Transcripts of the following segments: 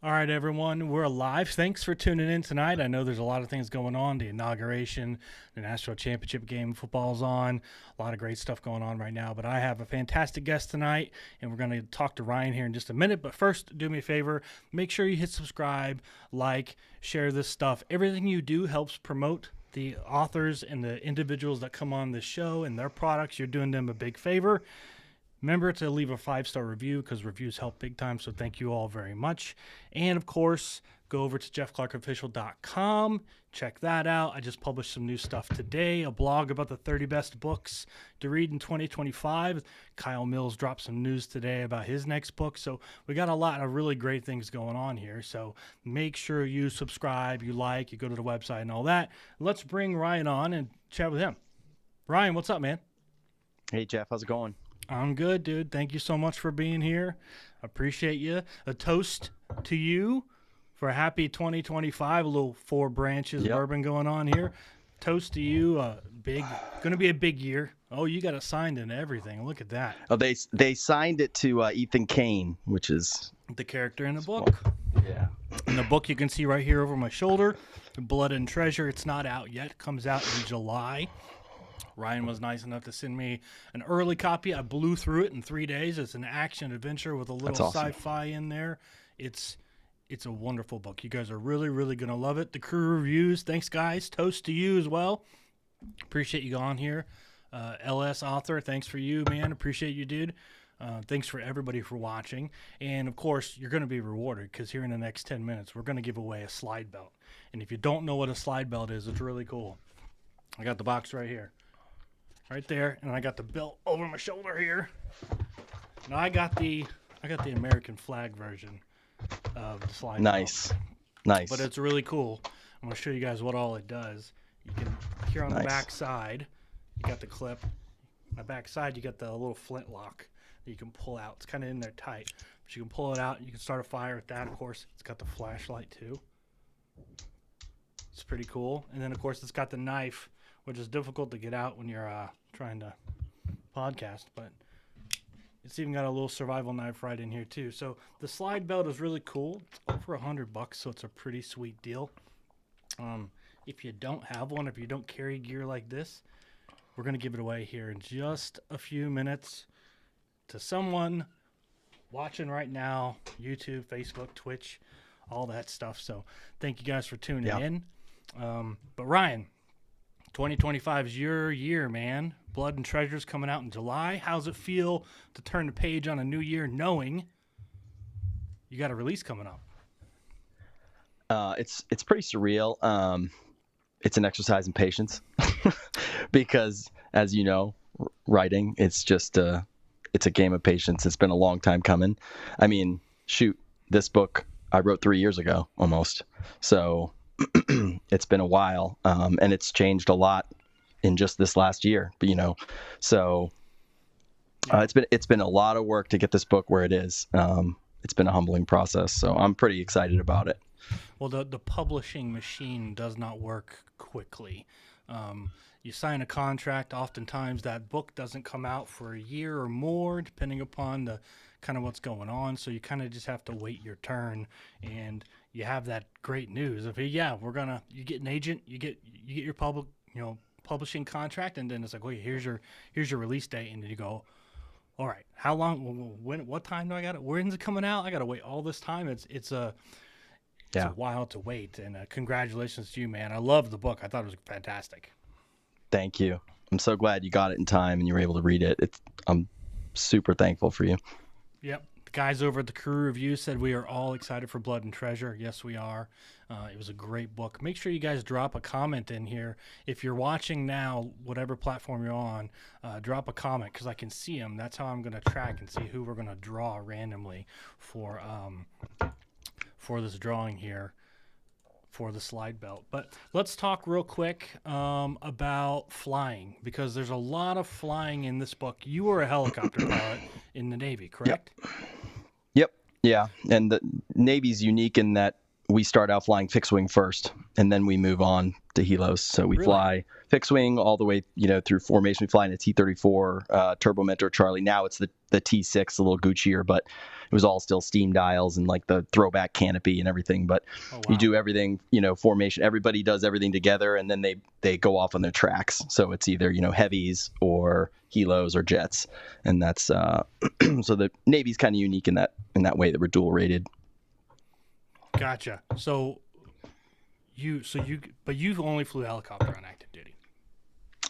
All right, everyone, we're live. Thanks for tuning in tonight. I know there's a lot of things going on. The inauguration, the national championship game, football's on. A lot of great stuff going on right now. But I have a fantastic guest tonight, and we're going to talk to Ryan here in just a minute. But first, do me a favor. Make sure you hit subscribe, like, share this stuff. Everything you do helps promote the authors and the individuals that come on this show and their products. You're doing them a big favor. Remember to leave a 5-star review because reviews help big time, so thank you all very much. And, of course, go over to jeffclarkofficial.com. Check that out. I just published some new stuff today, a blog about the 30 best books to read in 2025. Kyle Mills dropped some news today about his next book, so we got a lot of really great things going on here. So make sure you subscribe, you like, you go to the website and all that. Let's bring Ryan on and chat with him. Ryan, what's up, man? Hey, Jeff. How's it going? I'm good, dude. Thank you so much for being here. Appreciate you. A toast to you for a happy 2025. A little Four Branches bourbon going on here. Toast to you. Going to be a big year. Oh, you got it signed and everything. Look at that. Oh, they signed it to Ethan Kane, which is the character in the book. Yeah. In the book, you can see right here over my shoulder, Blood and Treasure. It's not out yet. It comes out in July. Ryan was nice enough to send me an early copy. I blew through it in 3 days. It's an action adventure with a little sci-fi in there. It's a wonderful book. You guys are really, really going to love it. The crew reviews. Thanks, guys. Toast to you as well. Appreciate you going here. LS author, thanks for you, man. Appreciate you, dude. Thanks for everybody for watching. And, of course, you're going to be rewarded because here in the next 10 minutes, we're going to give away a slide belt. And if you don't know what a slide belt is, it's really cool. I got the box right here. Right there, and I got the belt over my shoulder here. Now I got the American flag version of the slide nice, belt. Nice. But it's really cool. I'm gonna show you guys what all it does. You can here on the back side, you got the clip. On the back side, you got the little flintlock that you can pull out. It's kind of in there tight, but you can pull it out. You can start a fire with that. Of course, it's got the flashlight too. It's pretty cool. And then of course, it's got the knife, which is difficult to get out when you're trying to podcast, but it's even got a little survival knife right in here too. So the slide belt is really cool. It's over $100, so it's a pretty sweet deal. If you don't have one, if you don't carry gear like this, we're going to give it away here in just a few minutes to someone watching right now, YouTube, Facebook, Twitch, all that stuff. So thank you guys for tuning in. But Ryan, 2025 is your year, man. Blood and Treasure's coming out in July. How's it feel to turn the page on a new year knowing you got a release coming up? It's pretty surreal. It's an exercise in patience because, as you know, writing, it's a game of patience. It's been a long time coming. I mean, shoot, this book I wrote 3 years ago almost. So it's been a while, and it's changed a lot in just this last year. But so it's been a lot of work to get this book where it is. It's been a humbling process, so I'm pretty excited about it. Well, the publishing machine does not work quickly. You sign a contract. Oftentimes, that book doesn't come out for a year or more, depending upon the kind of what's going on. So you kind of just have to wait your turn, and you have that great news of, you get an agent, you get your publishing contract, and then it's like, wait, here's your release date, and then you go, all right, how long, what time do I got it? When's it coming out? I got to wait all this time. It's a while to wait, and congratulations to you, man. I love the book. I thought it was fantastic. Thank you. I'm so glad you got it in time and you were able to read it. I'm super thankful for you. Yep. The guys over at the Crew Review said we are all excited for Blood and Treasure. Yes, we are. It was a great book. Make sure you guys drop a comment in here. If you're watching now, whatever platform you're on, drop a comment because I can see them. That's how I'm going to track and see who we're going to draw randomly for this drawing here for the slide belt. But let's talk real quick about flying, because there's a lot of flying in this book. You were a helicopter pilot in the Navy, correct? Yep. Yeah. And the Navy's unique in that we start out flying fixed wing first, and then we move on to helos. So we fly fixed wing all the way, through formation. We fly in a T-34 Turbo Mentor Charlie. Now it's the T-6, a little Guccier, but it was all still steam dials and like the throwback canopy and everything. But you do everything, formation. Everybody does everything together, and then they go off on their tracks. So it's either heavies or helos or jets, and that's so the Navy's kind of unique in that way that we're dual rated. Gotcha. So you only flew helicopter on active duty.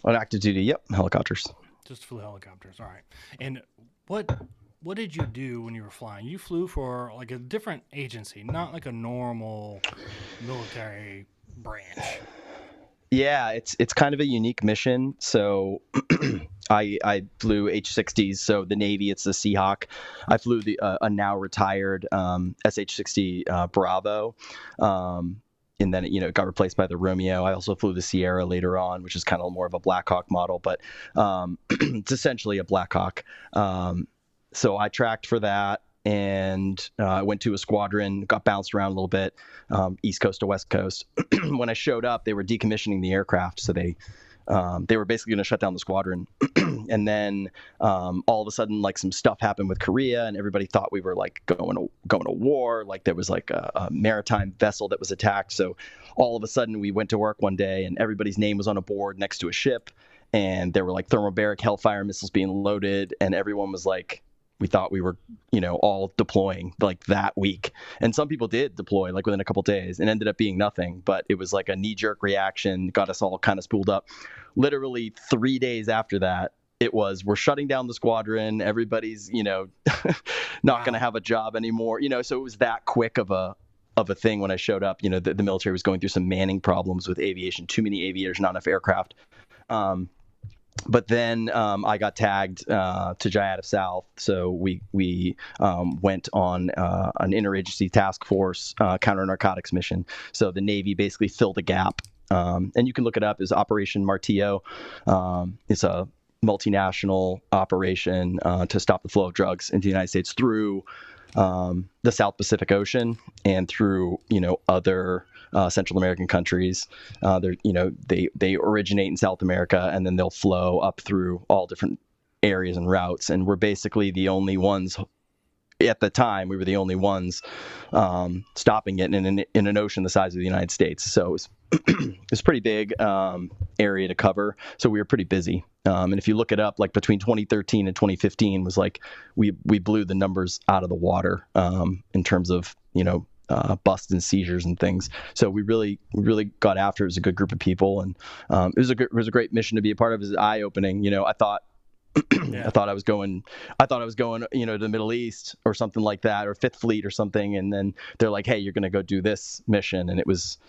On active duty, yep, helicopters. Just flew helicopters, all right. And what did you do when you were flying? You flew for like a different agency, not like a normal military branch. Yeah, it's kind of a unique mission. So I flew H-60s. So the Navy, it's the Seahawk. I flew a now retired SH-60 Bravo. And then it got replaced by the Romeo. I also flew the Sierra later on, which is kind of more of a Black Hawk model, but it's essentially a Black Hawk. So I tracked for that, and I went to a squadron, got bounced around a little bit, East Coast to West Coast. When I showed up, they were decommissioning the aircraft, so they were basically going to shut down the squadron. And then all of a sudden, like, some stuff happened with Korea, and everybody thought we were like going to war. Like there was like a maritime vessel that was attacked. So all of a sudden, we went to work one day, and everybody's name was on a board next to a ship, and there were like thermobaric Hellfire missiles being loaded, and everyone was like, we thought we were, all deploying like that week. And some people did deploy like within a couple days, and ended up being nothing. But it was like a knee-jerk reaction, got us all kind of spooled up. Literally 3 days after that, we're shutting down the squadron. Everybody's, not going to have a job anymore. So it was that quick of a thing when I showed up. The military was going through some manning problems with aviation, too many aviators, not enough aircraft. But then I got tagged to JIADF South, so we went on an interagency task force counter-narcotics mission. So the Navy basically filled a gap, and you can look it up. It's Operation MARTILLO. It's a multinational operation to stop the flow of drugs into the United States through the South Pacific Ocean and through other Central American countries. They originate in South America, and then they'll flow up through all different areas and routes. And we're basically the only ones. At the time, we were the only ones stopping it in an ocean the size of the United States. So it's pretty big area to cover. So we were pretty busy. And if you look it up, like between 2013 and 2015 was like we blew the numbers out of the water in terms of busts and seizures and things. So we really got after it. It was a good group of people, and it was a great mission to be a part of. It was eye opening. I thought. Yeah. I thought I was going, to the Middle East or something like that, or Fifth Fleet or something. And then they're like, hey, you're going to go do this mission. And it was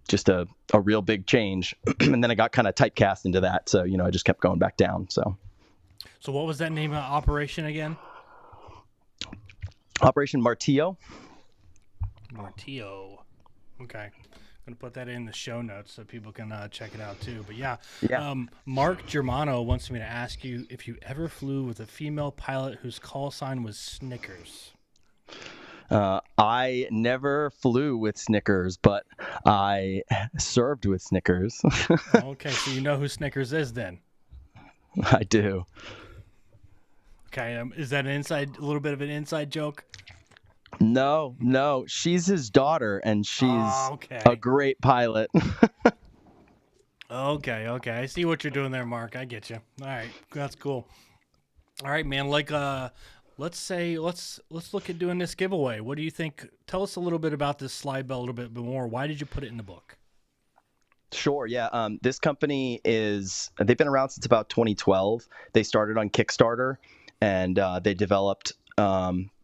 just a real big change. And then I got kind of typecast into that. So, I just kept going back down. So what was that name of operation again? Operation MARTILLO. MARTILLO. Okay. I'm going to put that in the show notes so people can check it out too. But yeah. Mark Germano wants me to ask you if you ever flew with a female pilot whose call sign was Snickers. I never flew with Snickers, but I served with Snickers. Okay, so you know who Snickers is then? I do. Okay, is that a little bit of an inside joke? No, she's his daughter, and she's a great pilot. Okay, I see what you're doing there, Mark. I get you. All right, that's cool. All right, man. Like, let's look at doing this giveaway. What do you think? Tell us a little bit about this Slidebelt a little bit more. Why did you put it in the book? Sure. Yeah. This company they've been around since about 2012. They started on Kickstarter, and they developed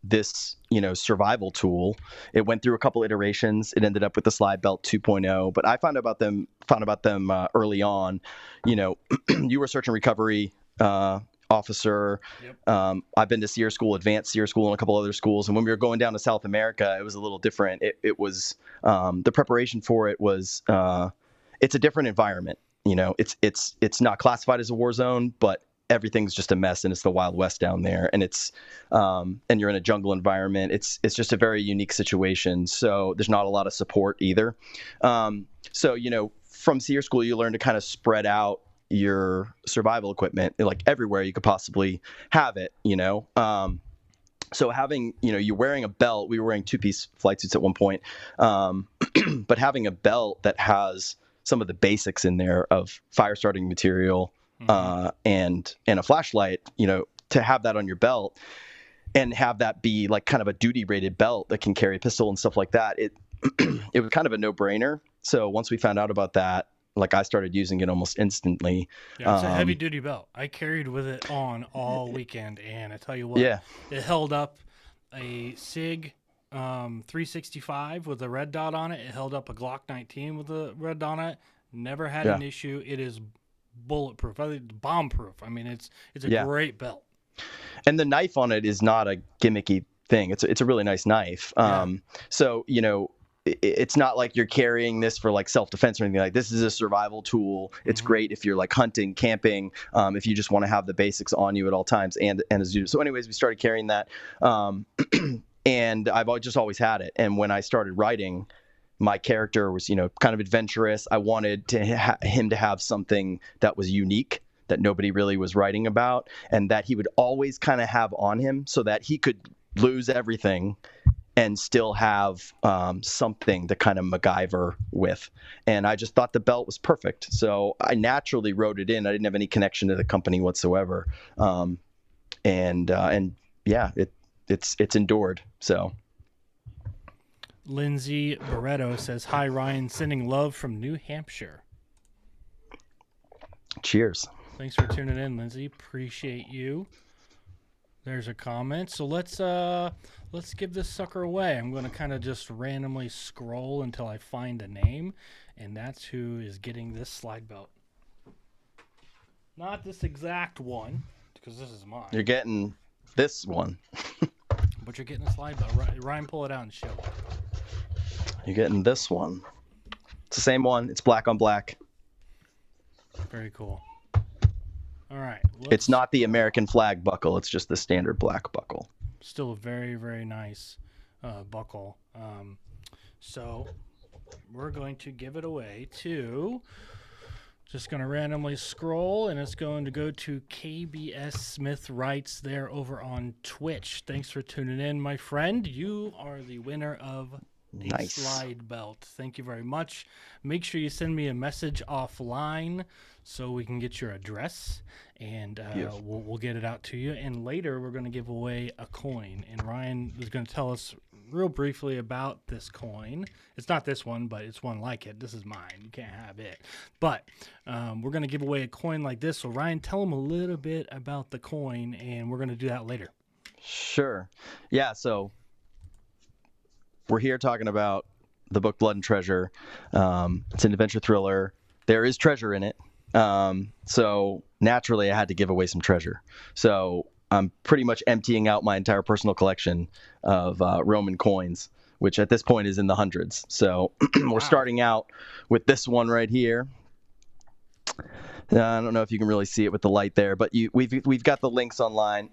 this survival tool. It went through a couple iterations. It ended up with the Slidebelt 2.0, but I found about them early on. You were search and recovery officer. Yep. I've been to SEER school, advanced SEER school, and a couple other schools. And when we were going down to South America, it was a little different. It was the preparation for it was it's a different environment. It's not classified as a war zone, but everything's just a mess, and it's the Wild West down there, and and you're in a jungle environment. It's just a very unique situation. So there's not a lot of support either. So from SEER school, you learn to kind of spread out your survival equipment like everywhere you could possibly have it. So having, you're wearing a belt. We were wearing 2-piece flight suits at one point, but having a belt that has some of the basics in there of fire starting material and a flashlight, to have that on your belt and have that be like kind of a duty rated belt that can carry a pistol and stuff like that. It was kind of a no brainer. So once we found out about that, like I started using it almost instantly. Yeah, it's a heavy duty belt. I carried with it on all weekend, and I tell you what, Yeah. it held up a SIG 365 with a red dot on it. It held up a Glock 19 with a red dot on it. Never had an issue. It is bulletproof. I think bomb proof. I mean, it's a great belt. And the knife on it is not a gimmicky thing. It's a really nice knife. So it's not like you're carrying this for like self-defense or anything. Like, this is a survival tool. It's great if you're like hunting, camping, if you just want to have the basics on you at all times, and as you. So anyways, we started carrying that, and I've just always had it. And when I started writing, my character was kind of adventurous. I wanted him to have something that was unique, that nobody really was writing about, and that he would always kind of have on him, so that he could lose everything and still have something to kind of MacGyver with. And I just thought the belt was perfect. So I naturally wrote it in. I didn't have any connection to the company whatsoever. And yeah, it's endured. So Lindsay Barreto says, "Hi, Ryan, sending love from New Hampshire." Cheers. Thanks for tuning in, Lindsay. Appreciate you. There's a comment. So let's give this sucker away. I'm going to kind of just randomly scroll until I find a name, and that's who is getting this slide belt. Not this exact one, because this is mine. You're getting this one. But you're getting a slide belt. Ryan, pull it out and show it. You're getting this one. It's the same one. It's black on black. Very cool. All right. It's not the American flag buckle. It's just the standard black buckle. Still a very, very nice buckle. So we're going to give it away to, just going to randomly scroll, and it's going to go to KBS Smith Writes there over on Twitch. Thanks for tuning in, my friend. You are the winner of a slide belt. Thank you very much. Make sure you send me a message offline so we can get your address, and we'll get it out to you. And later we're going to give away a coin, and Ryan is going to tell us real briefly about this coin. It's not this one, but it's one like it. This is mine. You can't have it. But we're going to give away a coin like this. So Ryan, tell them a little bit about the coin, and we're going to do that later. Sure. Yeah, so we're here talking about the book Blood and Treasure. It's an adventure thriller. There is treasure in it. So naturally I had to give away some treasure. So I'm pretty much emptying out my entire personal collection of Roman coins, which at this point is in the hundreds. So we're starting out with this one right here. I don't know if you can really see it with the light there, but we've got the links online.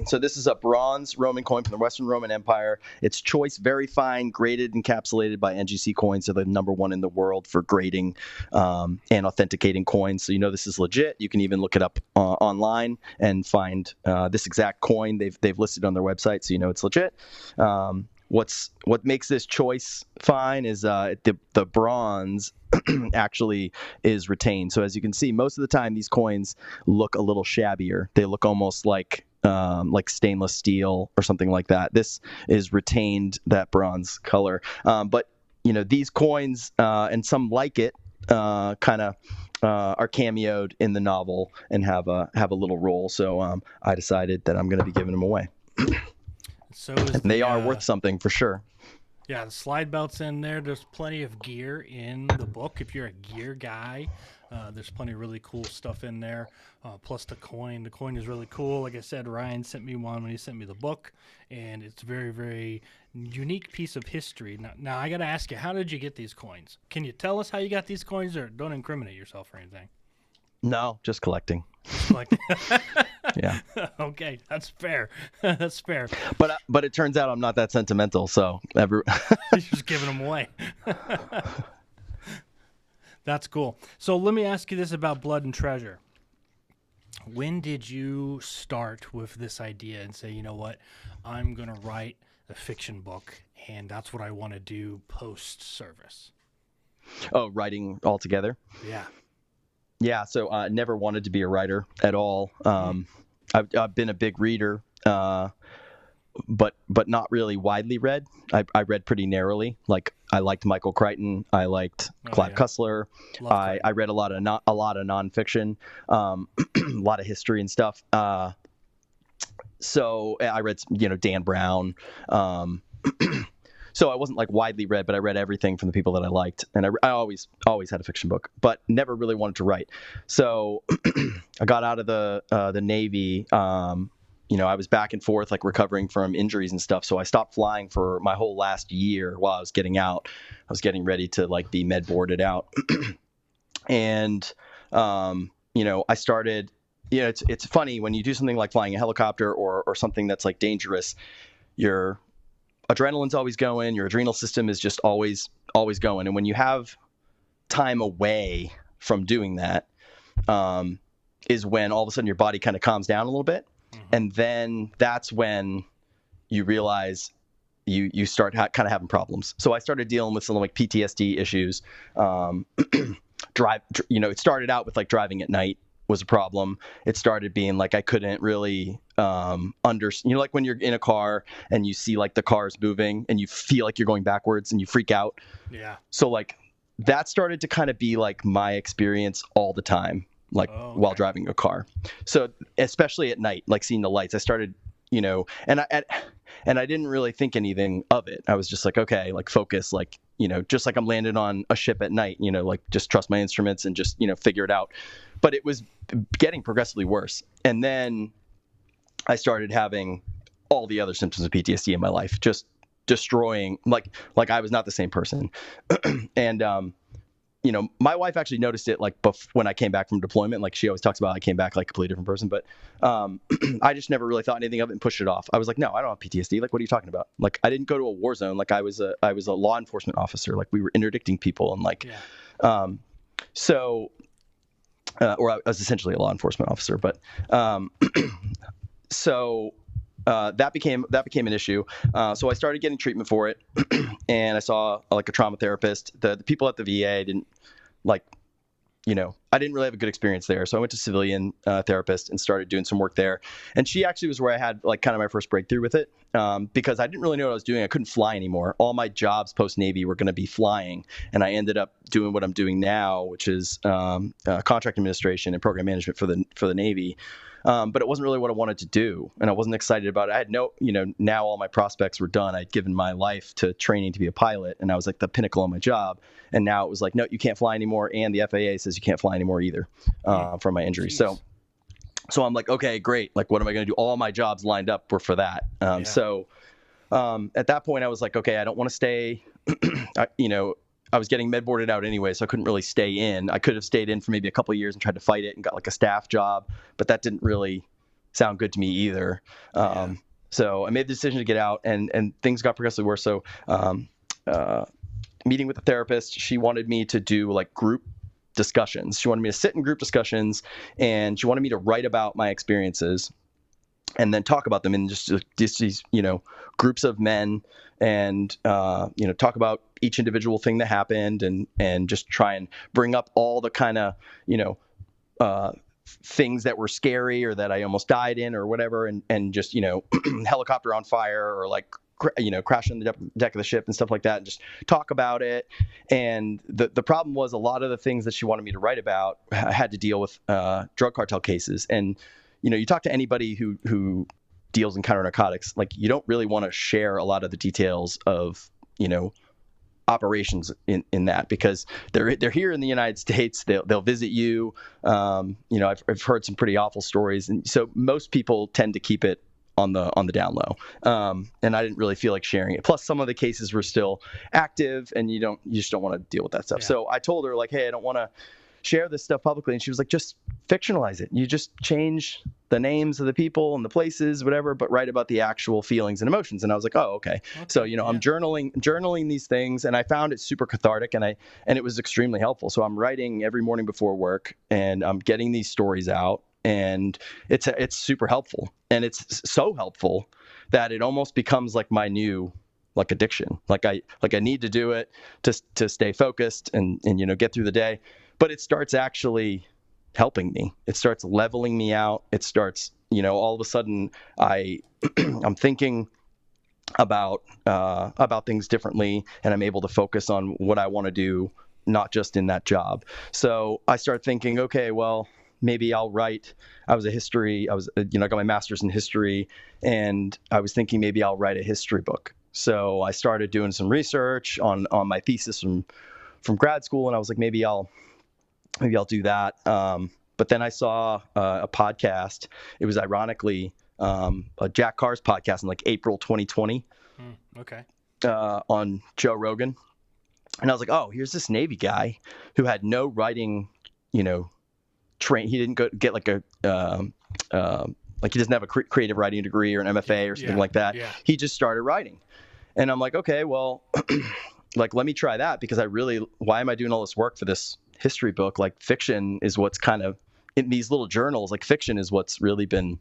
So this is a bronze Roman coin from the Western Roman Empire. It's choice, very fine, graded, encapsulated by NGC Coins. They're the #1 in the world for grading and authenticating coins. So this is legit. You can even look it up online and find this exact coin. They've listed on their website, so it's legit. What makes this choice fine is the bronze actually is retained. So as you can see, most of the time these coins look a little shabbier. They look almost like stainless steel or something like that. This is retained, that bronze color. But these coins and some like it kind of are cameoed in the novel and have a little role. So I decided that I'm going to be giving them away. So they are worth something for sure. Yeah, the slide belt's in there. There's plenty of gear in the book. If you're a gear guy, there's plenty of really cool stuff in there. Plus the coin. The coin is really cool. Like I said, Ryan sent me one when he sent me the book, and it's a very, very unique piece of history. Now I got to ask you, how did you get these coins? Can you tell us how you got these coins, or don't incriminate yourself or anything? No, just collecting. Like, Yeah. okay, that's fair. That's fair. But it turns out I'm not that sentimental, so You're just giving them away. That's cool. So let me ask you this about Blood and Treasure. When did you start with this idea and say, you know what, I'm going to write a fiction book, and that's what I want to do post-service? Oh, writing altogether? Yeah. Yeah, so I never wanted to be a writer at all. I've been a big reader, but not really widely read. I read pretty narrowly. Like I liked Michael Crichton. I liked Clive Cussler. I read a lot of nonfiction, a lot of history and stuff. So I read Dan Brown. So I wasn't like widely read, but I read everything from the people that I liked, and I always had a fiction book, but never really wanted to write. So I got out of the Navy. I was back and forth, like recovering from injuries and stuff. So I stopped flying for my whole last year while I was getting out. I was getting ready to like be med boarded out, and I started. It's funny when you do something like flying a helicopter or something that's like dangerous. Your adrenaline's always going, your adrenal system is just always going. And when you have time away from doing that, is when all of a sudden your body kind of calms down a little bit. Mm-hmm. And then that's when you realize you start kind of having problems. So I started dealing with some like PTSD issues. It started out with like driving at night was a problem. It started being like I couldn't really like when you're in a car and you see like the cars moving and you feel like you're going backwards and you freak out. Yeah. So like that started to kind of be like my experience all the time, like while driving a car. So especially at night, like seeing the lights, I started, and I didn't really think anything of it. I was just like, okay, like focus, like, just like I'm landing on a ship at night, like just trust my instruments and just, figure it out. But it was getting progressively worse. And then I started having all the other symptoms of PTSD in my life, just destroying, like I was not the same person. And, my wife actually noticed it like when I came back from deployment. Like she always talks about I came back like a completely different person, but I just never really thought anything of it and pushed it off. I was like, no, I don't have PTSD. Like, what are you talking about? Like, I didn't go to a war zone. Like I was a law enforcement officer. Like we were interdicting people and like, or I was essentially a law enforcement officer, but so that became an issue. So I started getting treatment for it, and I saw like a trauma therapist. The people at the VA didn't like, I didn't really have a good experience there. So I went to civilian therapist and started doing some work there. And she actually was where I had like kind of my first breakthrough with it, because I didn't really know what I was doing. I couldn't fly anymore. All my jobs post Navy were going to be flying, and I ended up doing what I'm doing now, which is contract administration and program management for the Navy. But it wasn't really what I wanted to do, and I wasn't excited about it. I had now all my prospects were done. I'd given my life to training to be a pilot, and I was like the pinnacle of my job. And now it was like, no, you can't fly anymore, and the FAA says you can't fly anymore either from my injury. Jeez. So I'm like, okay, great. Like, what am I going to do? All my jobs lined up were for that. So at that point, I was like, okay, I don't want to stay. I was getting med boarded out anyway, so I couldn't really stay in. I could have stayed in for maybe a couple of years and tried to fight it and got like a staff job, but that didn't really sound good to me either. So I made the decision to get out, and things got progressively worse. So meeting with the therapist, she wanted me to do like group discussions. She wanted me to sit in group discussions, and she wanted me to write about my experiences and then talk about them in just these, groups of men, and, talk about each individual thing that happened, and just try and bring up all the kind of, things that were scary or that I almost died in or whatever. And just, helicopter on fire or like, crashing the deck of the ship and stuff like that, and just talk about it. And the problem was a lot of the things that she wanted me to write about had to deal with drug cartel cases. And you talk to anybody who deals in counter narcotics, like you don't really want to share a lot of the details of operations in that, because they're here in the United States. They'll visit you. I've heard some pretty awful stories, and so most people tend to keep it on the down low. And I didn't really feel like sharing it. Plus, some of the cases were still active, and you just don't want to deal with that stuff. Yeah. So I told her like, hey, I don't want to share this stuff publicly? And she was like, just fictionalize it. You just change the names of the people and the places, whatever, but write about the actual feelings and emotions. And I was like, oh, okay. So, I'm journaling these things, and I found it super cathartic, and it was extremely helpful. So I'm writing every morning before work, and I'm getting these stories out, and it's super helpful. And it's so helpful that it almost becomes like my new addiction. I need to do it to stay focused and get through the day, but it starts actually helping me. It starts leveling me out. It starts, all of a sudden I'm thinking about things differently, and I'm able to focus on what I want to do, not just in that job. So I start thinking, okay, well, maybe I'll write. I got my master's in history, and I was thinking maybe I'll write a history book. So I started doing some research on my thesis from grad school, and I was like, maybe I'll do that. But then I saw a podcast. It was ironically a Jack Carr's podcast in like April 2020. Okay. On Joe Rogan, and I was like, oh, here's this Navy guy who had no writing, train. He didn't get like a like he doesn't have a creative writing degree or an MFA or something like that. Yeah. He just started writing. And I'm like, okay, well, like, let me try that, because why am I doing all this work for this history book? Like, fiction is what's kind of in these little journals, like fiction is what's really been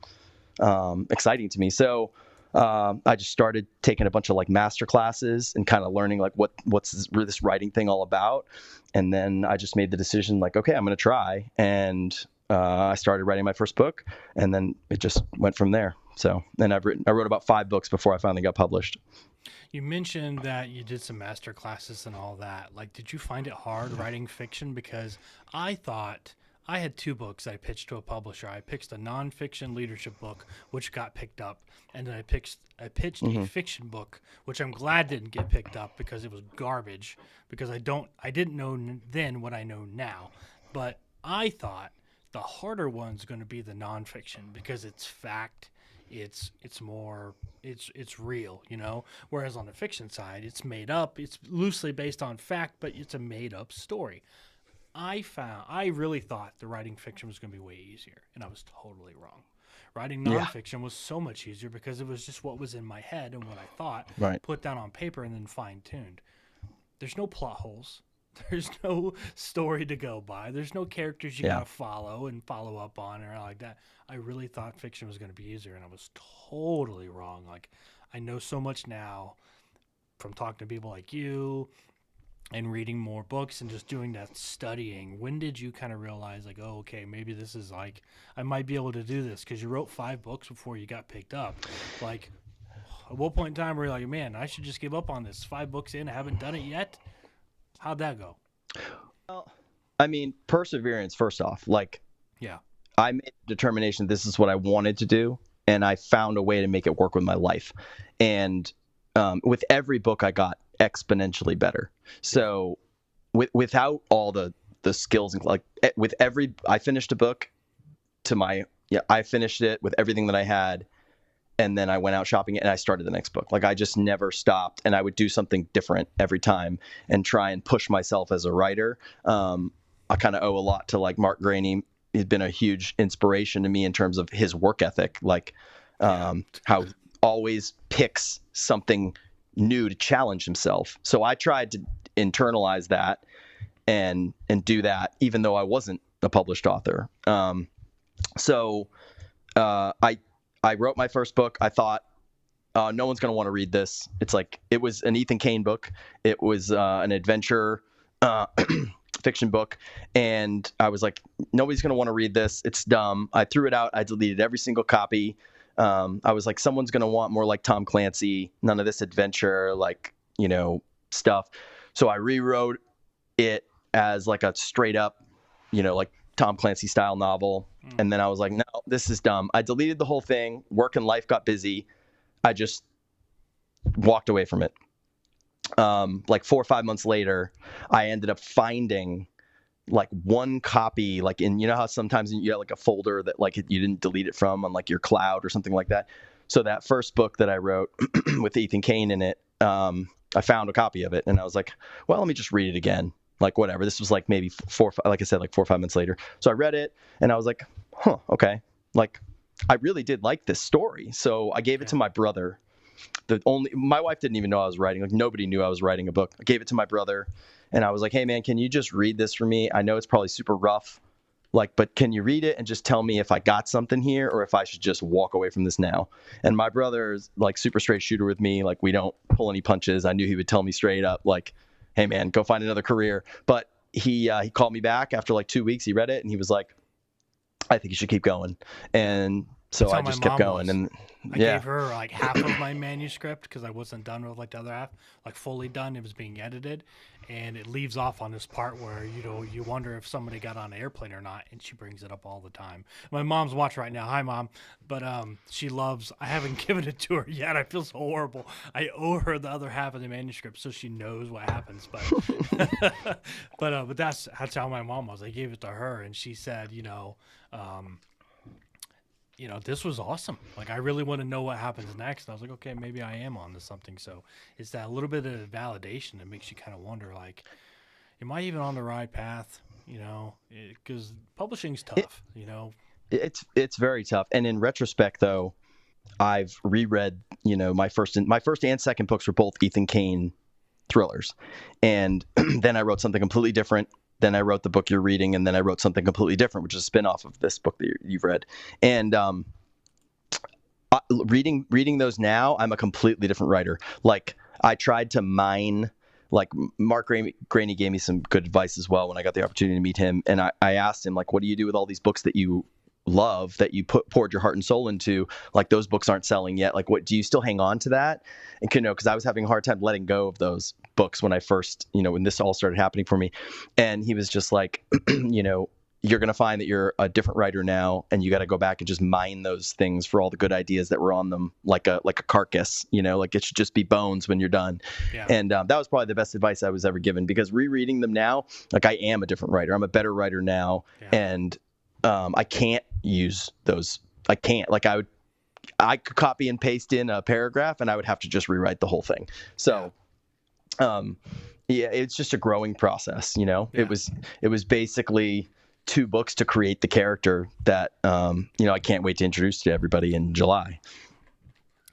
exciting to me. So I just started taking a bunch of like master classes and kind of learning like what's this writing thing all about. And then I just made the decision like, okay, I'm going to try. And I started writing my first book, and then it just went from there. So then I wrote about 5 books before I finally got published. You mentioned that you did some master classes and all that. Like, did you find it hard writing fiction? Because I thought I had 2 books I pitched to a publisher. I pitched a nonfiction leadership book, which got picked up, and then I pitched a fiction book, which I'm glad didn't get picked up because it was garbage. Because I didn't know then what I know now. But I thought the harder one's going to be the nonfiction, because it's fact. It's real, whereas on the fiction side, it's made up. It's loosely based on fact, but it's a made up story. I really thought the writing fiction was going to be way easier, and I was totally wrong. Writing nonfiction was so much easier because it was just what was in my head and what I thought, put down on paper and then fine-tuned. There's no plot holes. There's no story to go by. There's no characters you gotta follow and follow up on or like that. I really thought fiction was going to be easier, and I was totally wrong. Like, I know so much now from talking to people like you and reading more books and just doing that studying. When did you kind of realize, like, oh, okay, maybe this is like, I might be able to do this? Because you wrote 5 books before you got picked up. Like, at what point in time were you like, man, I should just give up on this? 5 books in, I haven't done it yet? How'd that go? Well, I mean, perseverance, first off. Like, yeah, I made a determination this is what I wanted to do, and I found a way to make it work with my life. And with every book, I got exponentially better. So without all the skills, and like I finished a book I finished it with everything that I had. And then I went out shopping and I started the next book. Like, I just never stopped, and I would do something different every time and try and push myself as a writer. I kind of owe a lot to like Mark Graney. He's been a huge inspiration to me in terms of his work ethic, like how he always picks something new to challenge himself. So I tried to internalize that and do that, even though I wasn't a published author. I wrote my first book. I thought, no one's going to want to read this. It was an Ethan Kane book. It was an adventure fiction book. And I was like, nobody's going to want to read this. It's dumb. I threw it out. I deleted every single copy. I was like, someone's going to want more like Tom Clancy, none of this adventure, stuff. So I rewrote it as like a straight up, like Tom Clancy style novel. And then I was like, no, this is dumb. I deleted the whole thing. Work and life got busy. I just walked away from it. Like 4 or 5 months later, I ended up finding like one copy, like in, how sometimes you have like a folder that like you didn't delete it from on like your cloud or something like that. So that first book that I wrote with Ethan Kane in it, I found a copy of it, and I was like, well, let me just read it again. like whatever. This was like maybe like I said, like 4 or 5 months later. So I read it and I was like, huh, okay. Like I really did like this story. So I gave it to my brother. My wife didn't even know I was writing. Like nobody knew I was writing a book. I gave it to my brother and I was like, hey man, can you just read this for me? I know it's probably super rough. Like, but can you read it and just tell me if I got something here or if I should just walk away from this now? And my brother's like super straight shooter with me. Like we don't pull any punches. I knew he would tell me straight up, like, hey man, go find another career. But he called me back after like 2 weeks. He read it and he was like, I think you should keep going. And so I just kept going. And I gave her like half of my manuscript because I wasn't done with like the other half, like fully done. It was being edited, and it leaves off on this part where you wonder if somebody got on an airplane or not, and she brings it up all the time. My mom's watching right now. Hi, Mom. But she loves. I haven't given it to her yet. I feel so horrible. I owe her the other half of the manuscript so she knows what happens. But but that's how my mom was. I gave it to her, and she said, this was awesome. Like, I really want to know what happens next. And I was like, okay, maybe I am on to something. So it's that little bit of validation that makes you kind of wonder, like, am I even on the right path? Because publishing's tough, It's very tough. And in retrospect, though, I've reread, my first and second books were both Ethan Kane thrillers. And then I wrote something completely different. Then I wrote the book you're reading, and then I wrote something completely different, which is a spin-off of this book that you've read. And reading those now, I'm a completely different writer. Like, I tried to mine, like, Mark Graney gave me some good advice as well when I got the opportunity to meet him. And I asked him, like, what do you do with all these books that you love, that you poured your heart and soul into? Like, those books aren't selling yet. Like, what do you still hang on to that? And because I was having a hard time letting go of those books when I first, when this all started happening for me. And he was just like, you're going to find that you're a different writer now, and you got to go back and just mine those things for all the good ideas that were on them, like a carcass, like it should just be bones when you're done. Yeah. And that was probably the best advice I was ever given, because rereading them now, like, I am a different writer. I'm a better writer now. Yeah. And I can't use those. I can't. Like, I could copy and paste in a paragraph, and I would have to just rewrite the whole thing. So, it's just a growing process. Yeah. It was basically 2 books to create the character that I can't wait to introduce to everybody in July.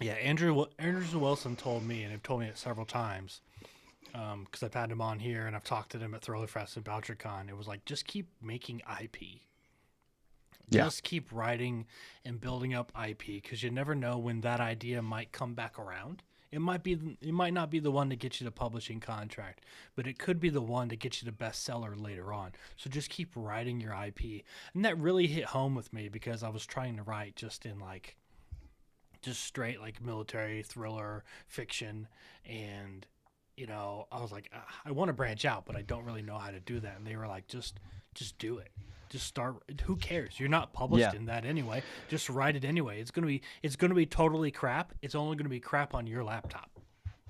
Yeah, Andrew Wilson told me, and have told me it several times, because I've had him on here and I've talked to him at Thriller-Fest and BoucherCon. It was like, just keep making IP. Just keep writing and building up IP, because you never know when that idea might come back around. It might not be the one to get you the publishing contract, but it could be the one to get you the bestseller later on. So just keep writing your IP. And that really hit home with me, because I was trying to write just straight like military thriller fiction, and I was like, I want to branch out, but I don't really know how to do that. And they were like, just do it. Just start. Who cares? You're not published in that anyway. Just write it anyway. It's gonna be totally crap. It's only gonna be crap on your laptop.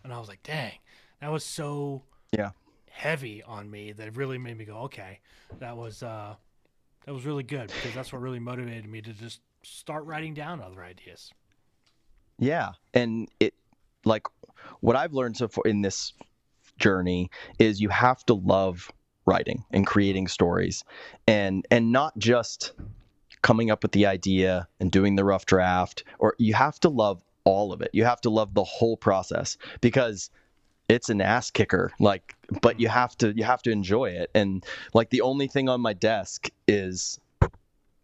And I was like, dang, that was so heavy on me that it really made me go, okay, that was really good, because that's what really motivated me to just start writing down other ideas. Yeah, and it, like, what I've learned so far in this journey is you have to love writing and creating stories, and not just coming up with the idea and doing the rough draft, or you have to love all of it. You have to love the whole process, because it's an ass kicker, like, but you have to enjoy it. And like, the only thing on my desk is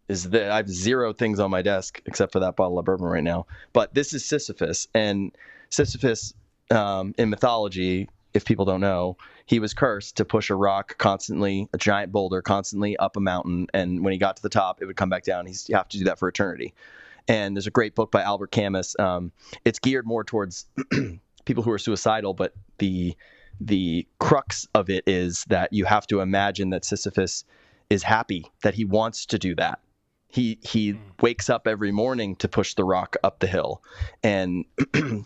that I have 0 things on my desk except for that bottle of bourbon right now. But this is Sisyphus, and Sisyphus in mythology, if people don't know, he was cursed to push a rock constantly, a giant boulder constantly up a mountain, and when he got to the top, it would come back down. You have to do that for eternity. And there's a great book by Albert Camus. It's geared more towards people who are suicidal, but the crux of it is that you have to imagine that Sisyphus is happy, that he wants to do that. He wakes up every morning to push the rock up the hill. And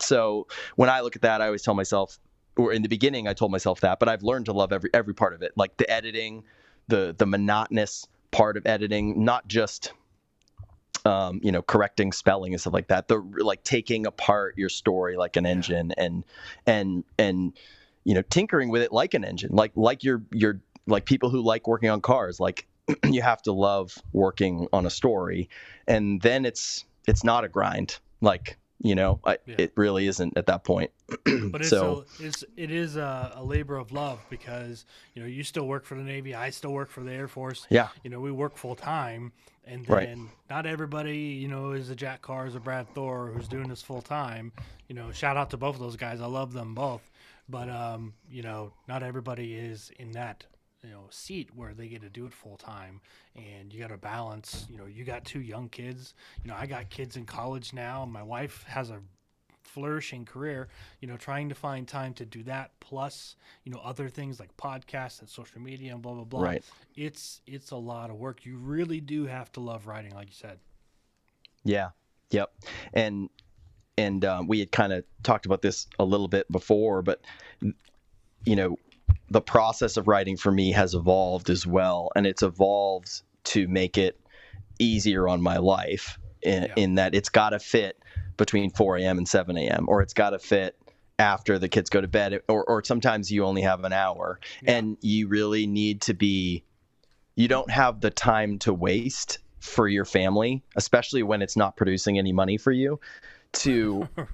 so when I look at that, I always tell myself, or in the beginning I told myself that, but I've learned to love every part of it, like the editing, the monotonous part of editing, not just correcting spelling and stuff like that, like taking apart your story like an engine, and tinkering with it like an engine, like you're like people who like working on cars, like you have to love working on a story, and then it's not a grind. Like, it really isn't at that point. But So it is a labor of love, because you still work for the Navy, I still work for the Air Force. yeah, We work full time, and right. then not everybody is a Jack Cars or Brad Thor who's doing this full time. Shout out to both of those guys. I love them both, but not everybody is in that seat where they get to do it full time, and you got to balance. You got two young kids. I got kids in college now, and my wife has a flourishing career, trying to find time to do that, plus other things like podcasts and social media and blah blah blah. Right. It's a lot of work. You really do have to love writing, like you said. Yeah. Yep. And we had kind of talked about this a little bit before, but the process of writing for me has evolved as well, and it's evolved to make it easier on my life in that it's got to fit between 4 a.m. and 7 a.m. or it's got to fit after the kids go to bed, or sometimes you only have an hour, and you really need to be, you don't have the time to waste for your family, especially when it's not producing any money for you.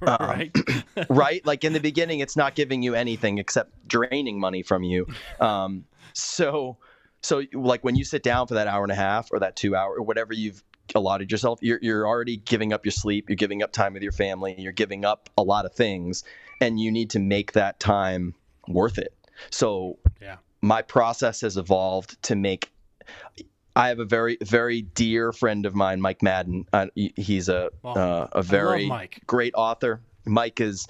Right. Right? Like in the beginning, it's not giving you anything except draining money from you. So like when you sit down for that hour and a half or that 2 hour or whatever you've allotted yourself, you're already giving up your sleep, you're giving up time with your family, you're giving up a lot of things, and you need to make that time worth it. So my process has evolved to make. I have a very, very dear friend of mine, Mike Madden. He's a very great author. Mike has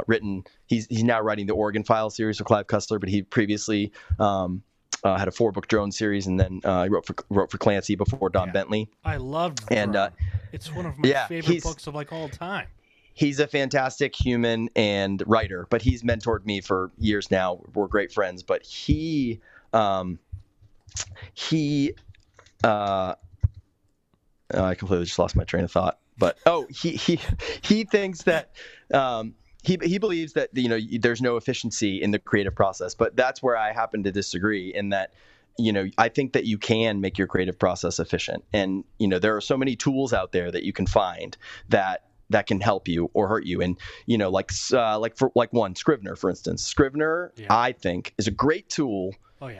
written. He's now writing the Oregon File series for Clive Cussler, but he previously had a 4-book drone series, and then he wrote for Clancy before Don Bentley. I loved Drone. And it's one of my favorite books of all time. He's a fantastic human and writer, but he's mentored me for years now. We're great friends, but he I completely just lost my train of thought. But he thinks that he believes that there's no efficiency in the creative process. But that's where I happen to disagree. In that I think that you can make your creative process efficient, and there are so many tools out there that you can find that can help you or hurt you. And like Scrivener, for instance. Scrivener, I think, is a great tool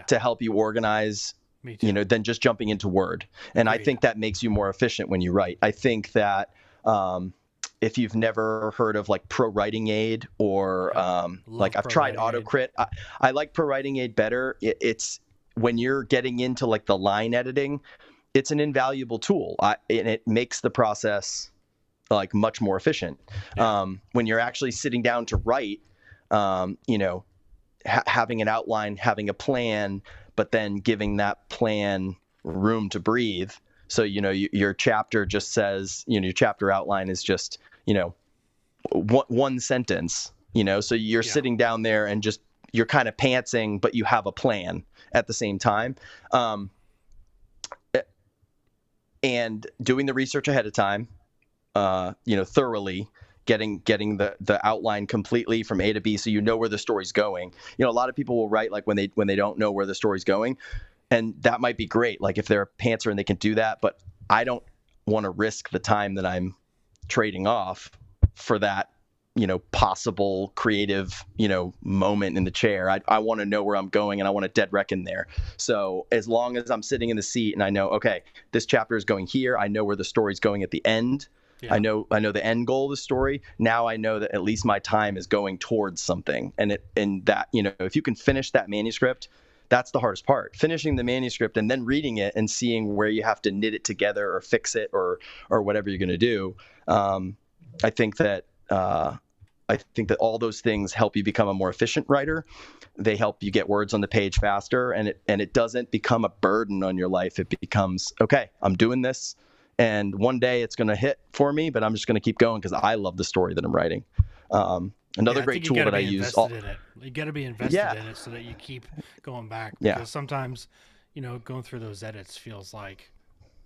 to help you organize. Than just jumping into Word. And I think that makes you more efficient when you write. I think that if you've never heard of like Pro Writing Aid or I've tried AutoCrit, I like Pro Writing Aid better. It's when you're getting into like the line editing, it's an invaluable tool, and it makes the process like much more efficient. When you're actually sitting down to write, having an outline, having a plan, but then giving that plan room to breathe. So, your chapter just says, your chapter outline is just, one sentence, so you're sitting down there and just, you're kind of pantsing, but you have a plan at the same time. And doing the research ahead of time, thoroughly, getting the outline completely from A to B, so where the story's going. A lot of people will write like when they don't know where the story's going, and that might be great. Like if they're a pantser and they can do that, but I don't want to risk the time that I'm trading off for that, possible creative, moment in the chair. I want to know where I'm going, and I want to dead reckon there. So as long as I'm sitting in the seat and I know, okay, this chapter is going here, I know where the story's going at the end. Yeah. I know the end goal of the story. Now I know that at least my time is going towards something. And that, if you can finish that manuscript, that's the hardest part. Finishing the manuscript and then reading it and seeing where you have to knit it together or fix it or whatever you're going to do. I think that all those things help you become a more efficient writer. They help you get words on the page faster, and it doesn't become a burden on your life. It becomes, okay, I'm doing this. And one day it's going to hit for me, but I'm just going to keep going because I love the story that I'm writing. Another great tool that I use. You got to be invested in it so that you keep going back. Because sometimes, going through those edits feels like,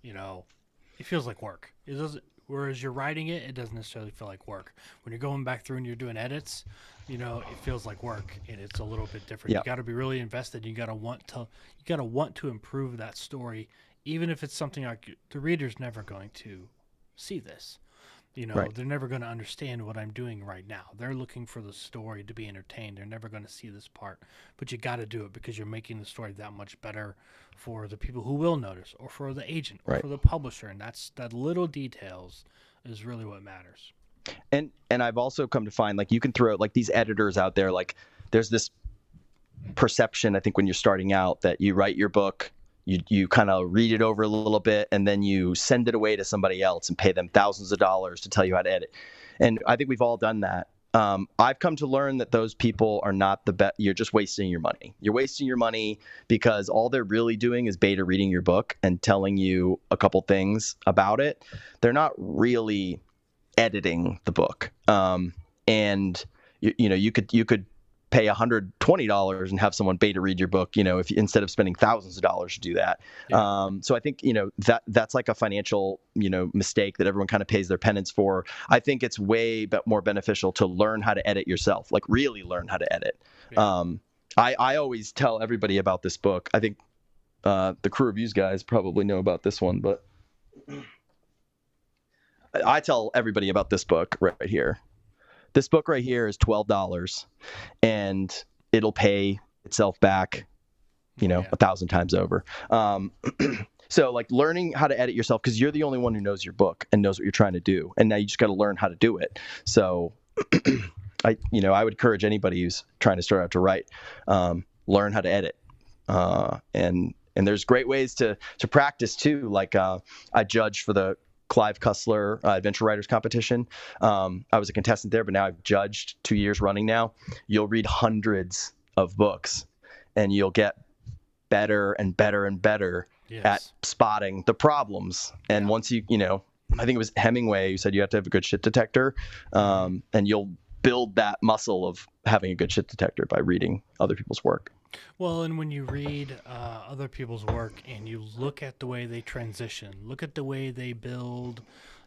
it feels like work. It doesn't. Whereas you're writing it, it doesn't necessarily feel like work. When you're going back through and you're doing edits, it feels like work, and it's a little bit different. Yeah. You got to be really invested. You got to want to improve that story, even if it's something like the reader's never going to see this. Right. They're never going to understand what I'm doing right now. They're looking for the story to be entertained. They're never going to see this part, but you got to do it because you're making the story that much better for the people who will notice, or for the agent, or Right. for the publisher. And that little details is really what matters. And I've also come to find, like, you can throw, like, these editors out there, like, there's this perception, I think, when you're starting out, that you write your book, you kind of read it over a little bit, and then you send it away to somebody else and pay them thousands of dollars to tell you how to edit. And I think we've all done that. I've come to learn that those people are not the best. You're just wasting your money. You're wasting your money because all they're really doing is beta reading your book and telling you a couple things about it. They're not really editing the book. And you could pay $120 and have someone beta read your book, if instead of spending thousands of dollars to do that. Yeah. So I think, that's like a financial, mistake that everyone kind of pays their penance for. I think it's way more beneficial to learn how to edit yourself, like really learn how to edit. Yeah. I always tell everybody about this book. I think the Crew Reviews guys probably know about this one, but I tell everybody about this book right here. This book right here is $12, and it'll pay itself back, 1,000 times over. So, like, learning how to edit yourself, because you're the only one who knows your book and knows what you're trying to do, and now you just got to learn how to do it. So, I would encourage anybody who's trying to start out to write, learn how to edit, and there's great ways to practice too. Like, I judged for the Clive Cussler Adventure Writers Competition. I was a contestant there, but now I've judged 2 years running now. You'll read hundreds of books, and you'll get better and better and better at spotting the problems. And once I think it was Hemingway who said you have to have a good shit detector, and you'll build that muscle of having a good shit detector by reading other people's work. Well, and when you read other people's work and you look at the way they transition, look at the way they build,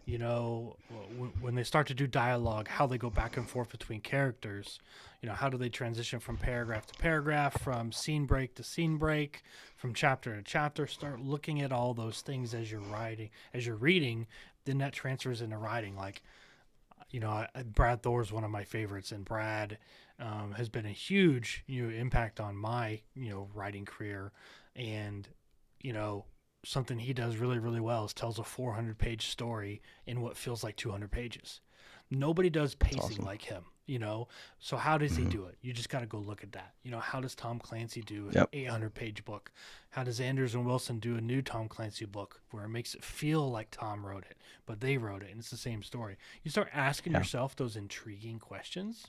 when they start to do dialogue, how they go back and forth between characters, how do they transition from paragraph to paragraph, from scene break to scene break, from chapter to chapter. Start looking at all those things as you're reading, then that transfers into writing. Like, Brad Thor's one of my favorites, and Brad has been a huge impact on my writing career. And something he does really, really well is tells a 400-page story in what feels like 200 pages. Nobody does pacing like him, So how does he do it? You just got to go look at that. How does Tom Clancy do an 800-page book? How does Anders and Wilson do a new Tom Clancy book where it makes it feel like Tom wrote it, but they wrote it and it's the same story? You start asking yourself those intriguing questions.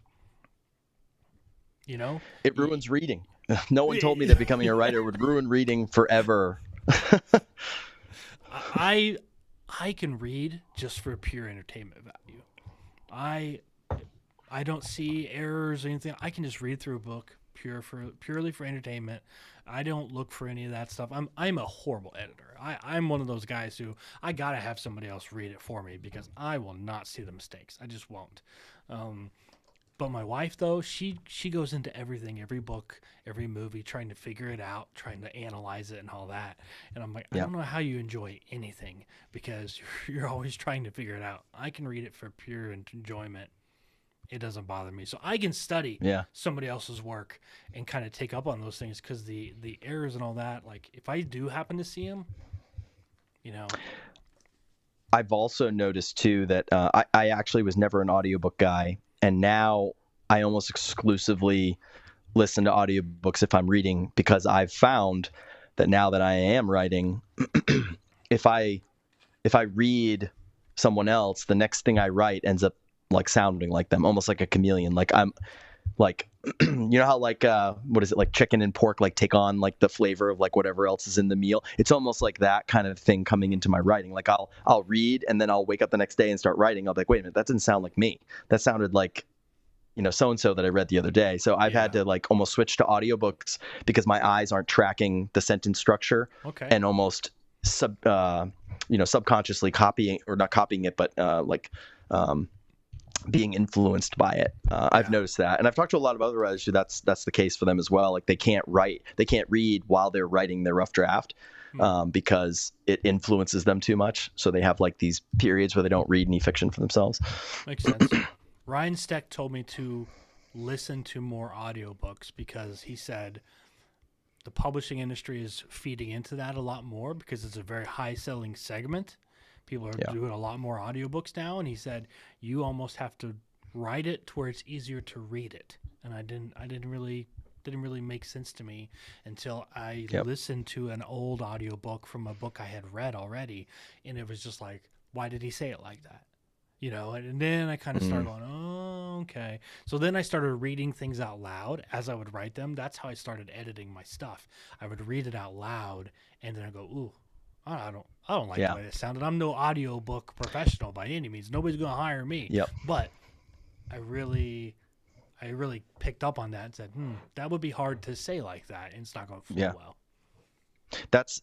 It ruins reading. No one told me that becoming a writer would ruin reading forever. I can read just for pure entertainment value. I don't see errors or anything. I can just read through a book purely for entertainment. I don't look for any of that stuff. I'm a horrible editor. I'm one of those guys who I gotta have somebody else read it for me because I will not see the mistakes. I just won't. But my wife, though, she goes into everything, every book, every movie, trying to figure it out, trying to analyze it and all that. And I'm like, I don't know how you enjoy anything because you're always trying to figure it out. I can read it for pure enjoyment. It doesn't bother me. So I can study somebody else's work and kind of take up on those things because the errors and all that, like if I do happen to see them, I've also noticed, too, that I actually was never an audiobook guy. And now I almost exclusively listen to audiobooks if I'm reading, because I've found that now that I am writing, if I read someone else, the next thing I write ends up like sounding like them, almost like a chameleon. Like I'm like, how like, what is it? Like chicken and pork, like take on like the flavor of like whatever else is in the meal. It's almost like that kind of thing coming into my writing. Like I'll read and then I'll wake up the next day and start writing. I'll be like, wait a minute, that didn't sound like me. That sounded like, so-and-so that I read the other day. So I've had to like almost switch to audiobooks because my eyes aren't tracking the sentence structure and almost subconsciously copying, or not copying it, but being influenced by it. I've noticed that, and I've talked to a lot of other writers who that's the case for them as well. Like they can't read while they're writing their rough draft, because it influences them too much. So they have like these periods where they don't read any fiction for themselves. Makes sense. Ryan Steck told me to listen to more audiobooks because he said the publishing industry is feeding into that a lot more because it's a very high selling segment. People are doing a lot more audiobooks now, and he said you almost have to write it to where it's easier to read it. And I didn't really make sense to me until I listened to an old audiobook from a book I had read already, and it was just like, why did he say it like that? And then I kind of started going, oh, okay. So then I started reading things out loud as I would write them. That's how I started editing my stuff. I would read it out loud, and then I go, ooh, I don't like the way it sounded. I'm no audiobook professional by any means. Nobody's going to hire me. Yep. But I really picked up on that and said, that would be hard to say like that, and it's not going to flow well. That's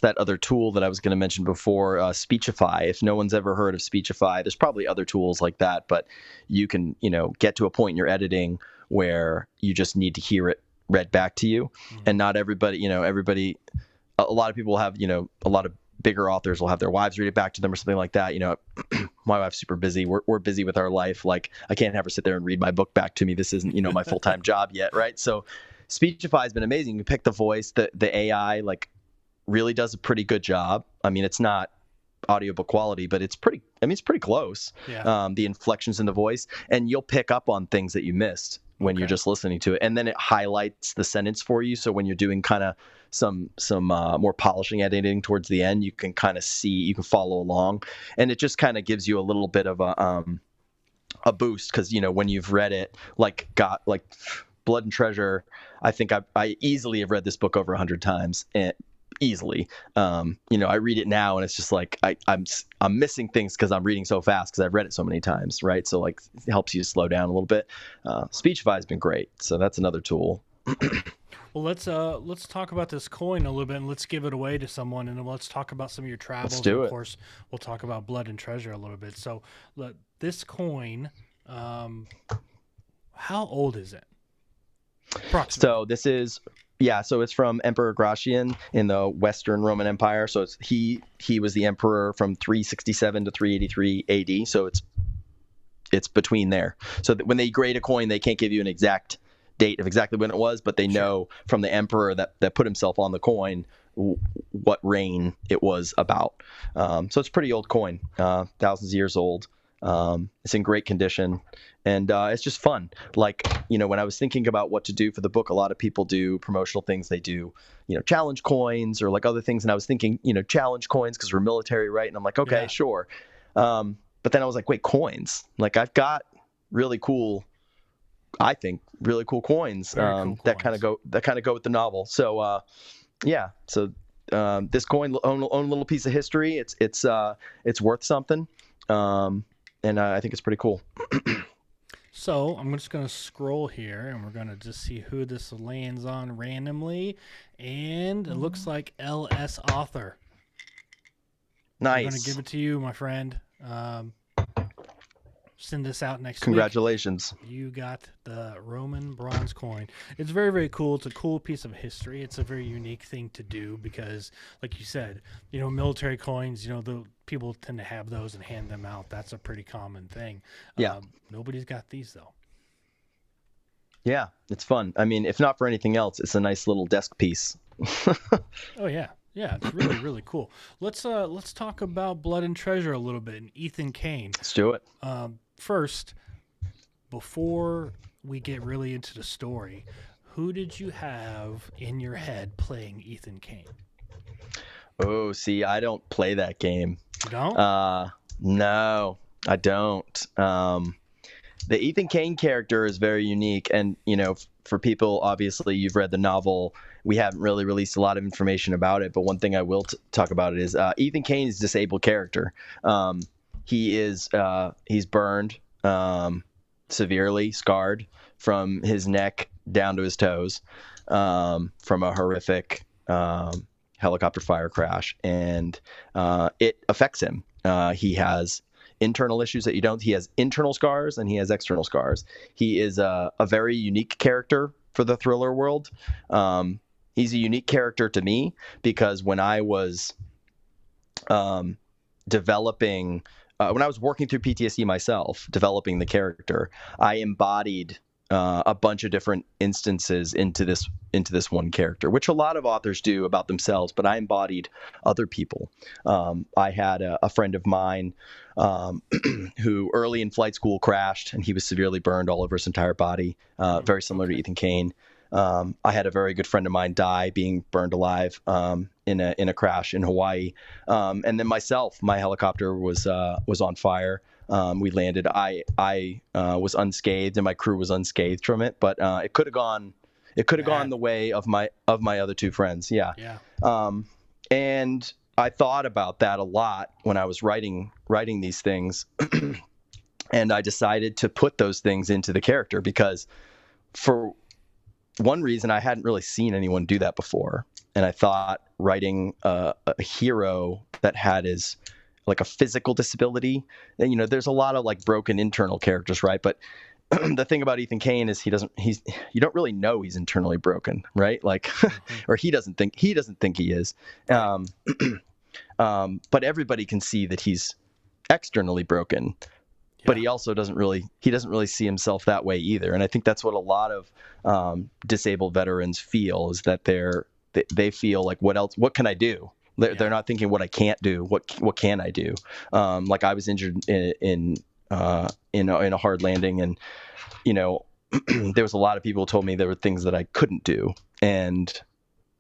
that other tool that I was going to mention before, Speechify. If no one's ever heard of Speechify, there's probably other tools like that, but you can, get to a point in your editing where you just need to hear it read back to you. And not everybody, a lot of people have, a lot of bigger authors will have their wives read it back to them or something like that. My wife's super busy. We're busy with our life. Like I can't have her sit there and read my book back to me. This isn't, my full-time job yet. Right. So Speechify has been amazing. You pick the voice, the AI, like, really does a pretty good job. I mean, it's not audiobook quality, but it's pretty close. Yeah. The inflections in the voice, and you'll pick up on things that you missed when you're just listening to it. And then it highlights the sentence for you. So when you're doing kind of some more polishing editing towards the end, you can kind of see, you can follow along, and it just kind of gives you a little bit of a boost. Cause when you've read it, like Blood and Treasure, I think I easily have read this book over 100 times, and easily. I read it now and it's just like I'm missing things because I'm reading so fast because I've read it so many times, right? So like it helps you slow down a little bit. Speechify has been great, so that's another tool. Well, let's talk about this coin a little bit, and let's give it away to someone, and then let's talk about some of your travels. Let's do it. Of course, we'll talk about Blood and Treasure a little bit. So this coin, how old is it? So this is. Yeah, so it's from Emperor Gratian in the Western Roman Empire. So he was the emperor from 367 to 383 AD. So it's between there. So that when they grade a coin, they can't give you an exact date of exactly when it was, but they know from the emperor that put himself on the coin what reign it was about. So it's a pretty old coin, thousands of years old. It's in great condition, and it's just fun. Like, when I was thinking about what to do for the book, a lot of people do promotional things. They do, challenge coins or like other things. And I was thinking, challenge coins because we're military, right? And I'm like, okay, sure. But then I was like, wait, coins? Like I've got really cool coins that kind of go with the novel. So So this coin own a little piece of history. It's worth something. And I think it's pretty cool. So I'm just going to scroll here, and we're going to just see who this lands on randomly. And it looks like LS Author. Nice. I'm going to give it to you, my friend. Send this out next week. Congratulations. You got the Roman bronze coin. It's very, very cool. It's a cool piece of history. It's a very unique thing to do because, like you said, military coins, the people tend to have those and hand them out. That's a pretty common thing. Yeah. Nobody's got these, though. Yeah, it's fun. I mean, if not for anything else, it's a nice little desk piece. Oh, yeah. Yeah, it's really, really cool. Let's talk about Blood and Treasure a little bit and Ethan Kane. Let's do it. First, before we get really into the story, who did you have in your head playing Ethan Kane? Oh, see, I don't play that game. You don't? No, I don't. The Ethan Kane character is very unique, and for people, obviously, you've read the novel. We haven't really released a lot of information about it, but one thing I will talk about it is Ethan Kane is a disabled character. He's burned, severely scarred from his neck down to his toes, from a horrific helicopter fire crash, and it affects him. He has internal issues that you don't. He has internal scars and he has external scars. He is a very unique character for the thriller world. He's a unique character to me because when I was developing, when I was working through PTSD myself, developing the character, I embodied a bunch of different instances into this one character, which a lot of authors do about themselves, but I embodied other people. I had a friend of mine who early in flight school crashed, and he was severely burned all over his entire body, very similar to Ethan Kane. I had a very good friend of mine die being burned alive in a crash in Hawaii, and then myself, my helicopter was on fire. We landed. I was unscathed, and my crew was unscathed from it. But it could have gone. It could have gone the way of my other two friends. Yeah. And I thought about that a lot when I was writing these things, and I decided to put those things into the character because, for one reason, I hadn't really seen anyone do that before, and I thought writing a hero that had his like a physical disability. And, there's a lot of like broken internal characters, right? But the thing about Ethan Kane is you don't really know he's internally broken, right? Like, or he doesn't think he is. But everybody can see that he's externally broken, but he also doesn't really see himself that way either. And I think that's what a lot of disabled veterans feel, is that they feel like, what can I do? They're not thinking what I can't do. What can I do? Like I was injured in a hard landing, and there was a lot of people who told me there were things that I couldn't do, and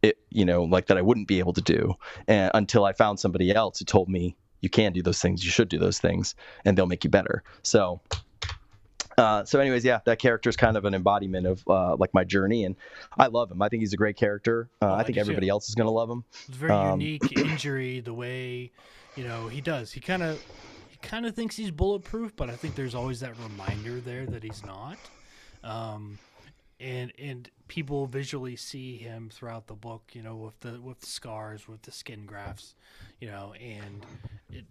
like that I wouldn't be able to do, until I found somebody else who told me you can do those things, you should do those things, and they'll make you better. So anyways, that character is kind of an embodiment of like my journey, and I love him. I think he's a great character. I think everybody else is going to love him. It's a very unique injury, the way, he does. He kind of thinks he's bulletproof, but I think there's always that reminder there that he's not. And people visually see him throughout the book, with the scars, with the skin grafts, and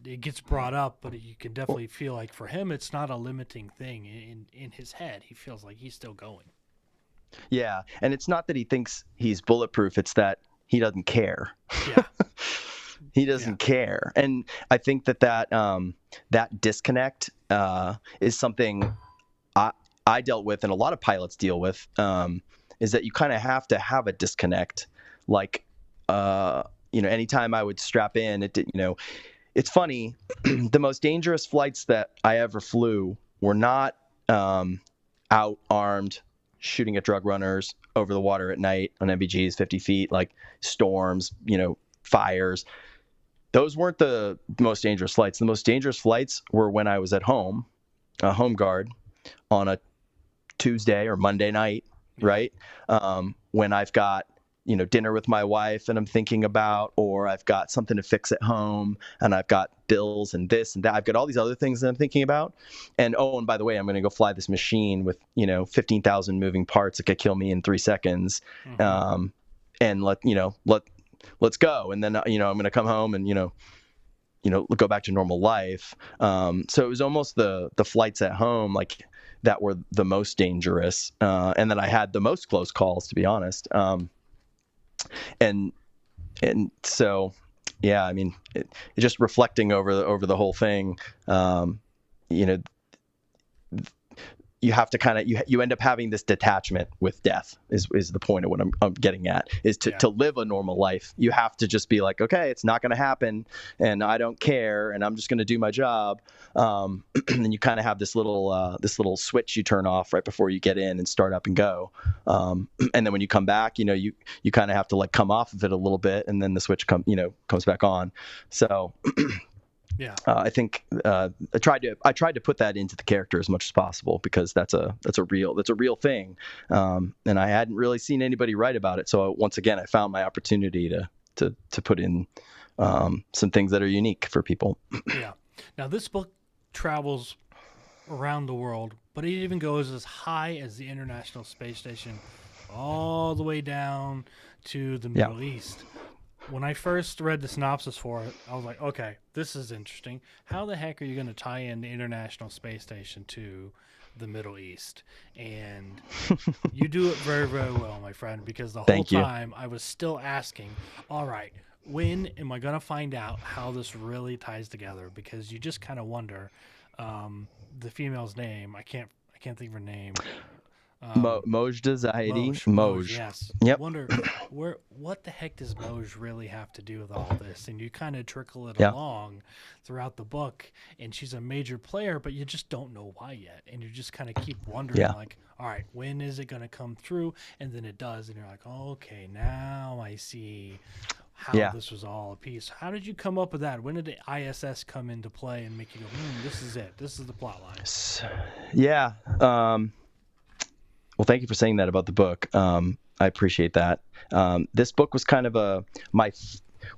it gets brought up, but you can definitely feel like for him, it's not a limiting thing in his head. He feels like he's still going. Yeah. And it's not that he thinks he's bulletproof. It's that he doesn't care. Yeah. He doesn't care. And I think that disconnect is something I dealt with, and a lot of pilots deal with, is that you kind of have to have a disconnect. Like, anytime I would strap in, it's funny. The most dangerous flights that I ever flew were not out armed, shooting at drug runners over the water at night on MBGs 50 feet, like storms, fires. Those weren't the most dangerous flights. The most dangerous flights were when I was at home, a home guard, on a Tuesday or Monday night, right? When I've got, dinner with my wife and I'm thinking about, or I've got something to fix at home and I've got bills and this and that. I've got all these other things that I'm thinking about. And by the way, I'm going to go fly this machine with, 15,000 moving parts that could kill me in 3 seconds. And let's go. And then, I'm going to come home and, go back to normal life. So it was almost the flights at home, like, that were the most dangerous. And then I had the most close calls, to be honest. And so, yeah, I mean, just reflecting over the whole thing, you have to kind of, you end up having this detachment with death is the point of what I'm getting at, is to live a normal life. You have to just be like, okay, it's not going to happen and I don't care. And I'm just going to do my job. And then you kind of have this little switch you turn off right before you get in and start up and go. And then when you come back, you kind of have to like come off of it a little bit, and then the switch comes back on. So yeah, I think I tried to put that into the character as much as possible, because that's a real thing, and I hadn't really seen anybody write about it. So once again, I found my opportunity to put in some things that are unique for people. Yeah. Now this book travels around the world, but it even goes as high as the International Space Station, all the way down to the Middle East. when I first read the synopsis for it, I was like, okay, this is interesting. How the heck are you going to tie in the International Space Station to the Middle East? And you do it very, very well, my friend, because the whole Thank you. time I was still asking, all right, when am I going to find out how this really ties together? Because you just kind of wonder. The female's name, I can't think of her name. Mojda Zahedi. Moj, yes. Yep. Wonder what the heck does Moj really have to do with all this? And you kind of trickle it along throughout the book, and she's a major player, but you just don't know why yet, and you just kind of keep wondering, like, all right, when is it going to come through? And then it does, and you're like, okay, now I see how this was all a piece. How did you come up with that? When did the ISS come into play and make you go, this is it? This is the plot line. Yeah. Well, thank you for saying that about the book. I appreciate that. This book was kind of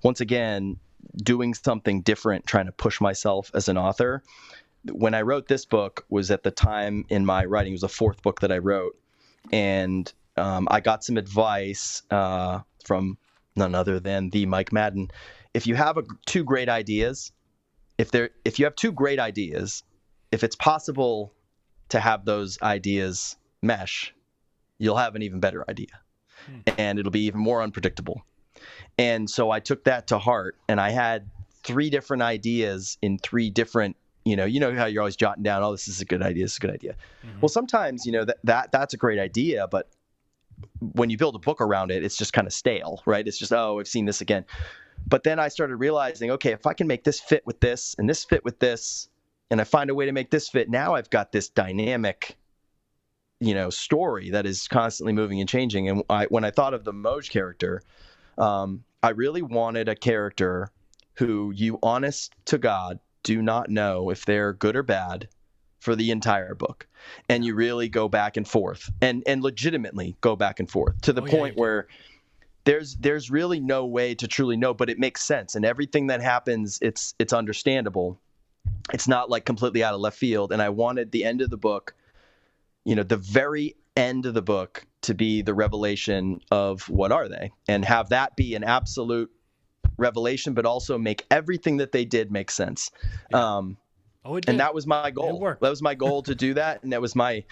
once again, doing something different, trying to push myself as an author. When I wrote this book was at the time in my writing, it was the fourth book that I wrote. And I got some advice from none other than the Mike Madden. If you have two great ideas, if you have two great ideas, if it's possible to have those ideas mesh, you'll have an even better idea, and it'll be even more unpredictable. And so I took that to heart, and I had 3 different ideas in 3 different, you know how you're always jotting down, oh, this is a good idea, this is a good idea. Well, sometimes, that's a great idea, but when you build a book around it, it's just kind of stale, right? It's just, oh, I've seen this again. But then I started realizing, okay, if I can make this fit with this and this fit with this, and I find a way to make this fit, now I've got this dynamic, story that is constantly moving and changing. And when I thought of the Moj character, I really wanted a character who you, honest to God, do not know if they're good or bad for the entire book. And you really go back and forth and legitimately go back and forth to the point where there's really no way to truly know, but it makes sense. And everything that happens, it's understandable. It's not like completely out of left field. And I wanted the end of the book, the very end of the book, to be the revelation of what are they, and have that be an absolute revelation, but also make everything that they did make sense. And that was my goal. That was my goal to do that. And that was my,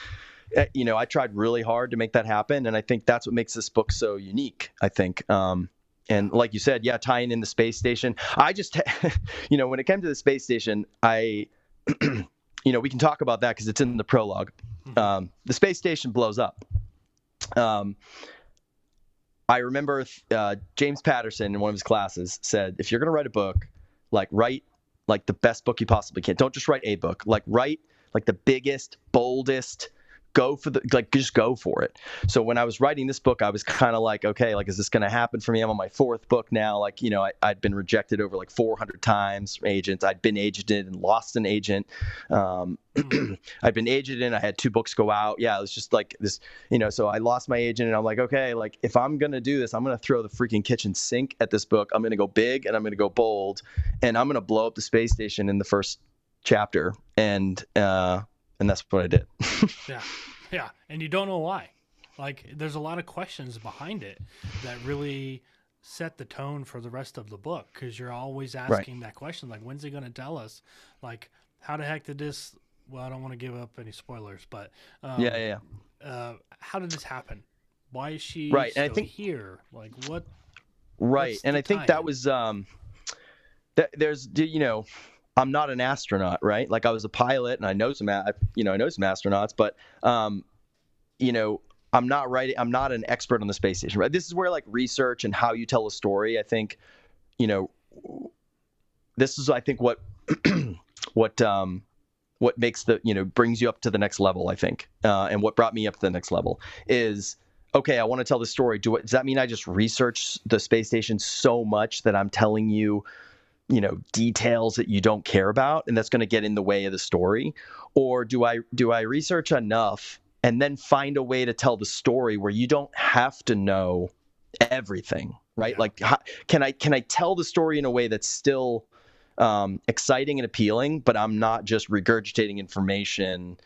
I tried really hard to make that happen. And I think that's what makes this book so unique, I think. And like you said, tying in the space station, I just, when it came to the space station, we can talk about that because it's in the prologue. The space station blows up. I remember James Patterson in one of his classes said, if you're going to write a book, write the best book you possibly can. Don't just write a book. Write the biggest, boldest, just go for it. So when I was writing this book, I was kind of like, okay, is this going to happen for me? I'm on my 4th book now. I'd been rejected over 400 times from agents. I'd been agented and lost an agent. I'd been agented. I had 2 books go out. Yeah, it was just this, so I lost my agent, and I'm like, okay, if I'm going to do this, I'm going to throw the freaking kitchen sink at this book. I'm going to go big and I'm going to go bold, and I'm going to blow up the space station in the first chapter. And that's what I did. Yeah. And you don't know why. There's a lot of questions behind it that really set the tone for the rest of the book, because you're always asking that question, when's he going to tell us? How the heck did this... Well, I don't want to give up any spoilers, but... how did this happen? Why is she and still I think, here? What... Right, and I think that was... there's, I'm not an astronaut, right? I was a pilot, and I know some astronauts, but I'm not an expert on the space station, right? This is where research and how you tell a story, I think, this is, I think, what makes brings you up to the next level, I think, and what brought me up to the next level is, okay, I want to tell the story. Does that mean I just research the space station so much that I'm telling you, details that you don't care about, and that's going to get in the way of the story? Or do I research enough and then find a way to tell the story where you don't have to know everything, right? Can I tell the story in a way that's still exciting and appealing, but I'm not just regurgitating information,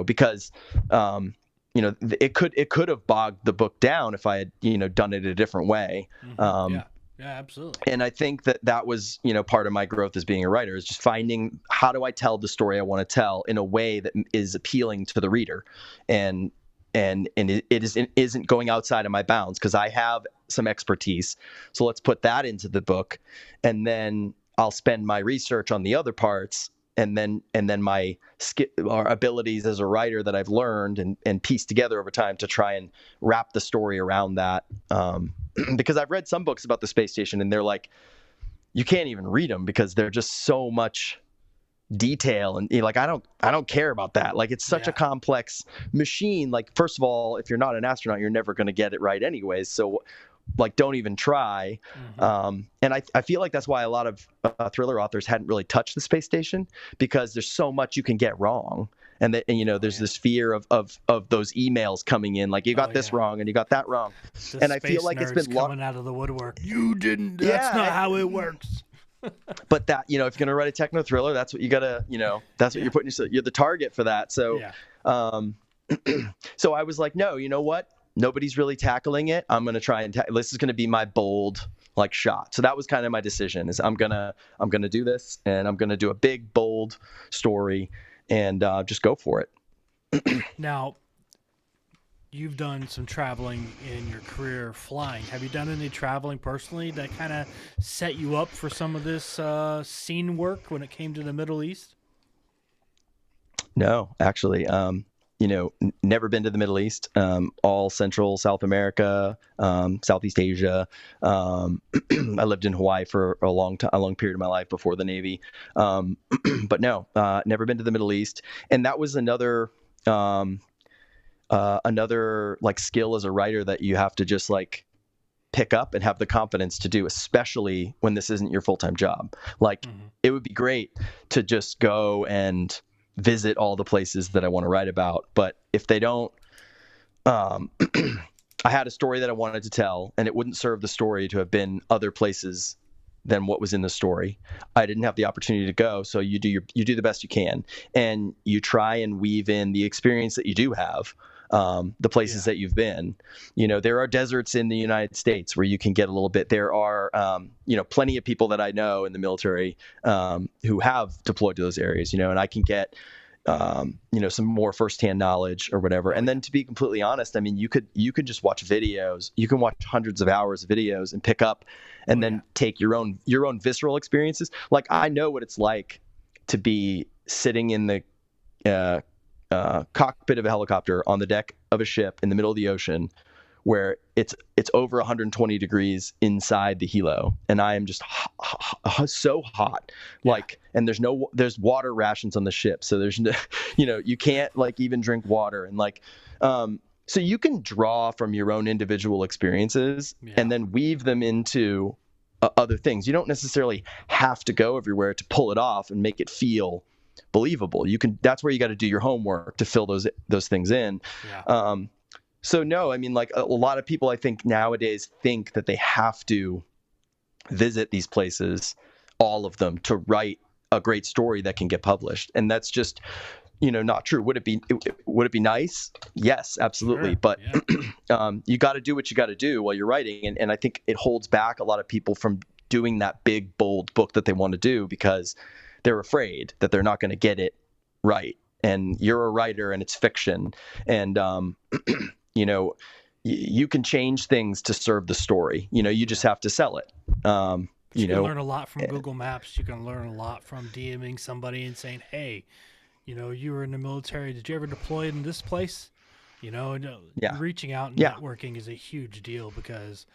because it could have bogged the book down if I had, done it a different way. Yeah, absolutely. And I think that was, part of my growth as being a writer, is just finding, how do I tell the story I want to tell in a way that is appealing to the reader, and isn't going outside of my bounds, because I have some expertise. So let's put that into the book, and then I'll spend my research on the other parts, and then my or abilities as a writer that I've learned and pieced together over time to try and wrap the story around that. Because I've read some books about the space station, and they're like, you can't even read them because they're just so much detail, and like, I don't care about that. Like, it's such a complex machine. Like, first of all, if you're not an astronaut, you're never going to get it right anyways, so like, don't even try. And I feel like that's why a lot of thriller authors hadn't really touched the space station, because there's so much you can get wrong, and there's this fear of those emails coming in, like, you got this wrong and you got that wrong. And I feel like it's been coming out of the woodwork. You didn't. That's not how it works. But that, if you're gonna write a techno thriller, that's what you gotta, that's what you're putting yourself. You're the target for that. So, so I was like, no, you know what? Nobody's really tackling it. I'm gonna try and this is gonna be my bold shot. So that was kind of my decision. Is I'm gonna do this, and I'm gonna do a big bold story, and just go for it. Now, you've done some traveling in your career flying. Have you done any traveling personally that kind of set you up for some of this scene work when it came to the Middle East? No, actually, never been to the Middle East. All Central, South America, Southeast Asia. I lived in Hawaii for a long period of my life before the Navy. But no, never been to the Middle East. And that was another like skill as a writer that you have to just like pick up and have the confidence to do, especially when this isn't your full-time job. Like, it would be great to just go and visit all the places that I want to write about, but if they don't, I had a story that I wanted to tell, and it wouldn't serve the story to have been other places than what was in the story. I didn't have the opportunity to go, so you do the best you can, and you try and weave in the experience that you do have, the places that you've been. There are deserts in the United States where you can get a little bit. There are, plenty of people that I know in the military who have deployed to those areas, and I can get, some more firsthand knowledge or whatever. And then, to be completely honest, I mean, you could just watch videos. You can watch hundreds of hours of videos and pick up, and then take your own visceral experiences. Like, I know what it's like to be sitting in the cockpit of a helicopter on the deck of a ship in the middle of the ocean, where it's over 120 degrees inside the helo, and I am just so hot, like, and there's water rations on the ship, so there's no, you can't like even drink water, and like, so you can draw from your own individual experiences and then weave them into other things. You don't necessarily have to go everywhere to pull it off and make it feel believable. That's where you got to do your homework to fill those things in. So no, I mean, like, a lot of people I think nowadays think that they have to visit these places, all of them, to write a great story that can get published, and that's just not true. Would it be nice? Yes, absolutely. Sure, but you got to do what you got to do while you're writing, and I think it holds back a lot of people from doing that big bold book that they want to do, because they're afraid that they're not going to get it right. And you're a writer, and it's fiction, and you can change things to serve the story. You just have to sell it. You can learn a lot from Google Maps. You can learn a lot from DMing somebody and saying, hey, you were in the military. Did you ever deploy in this place? Reaching out and networking is a huge deal, because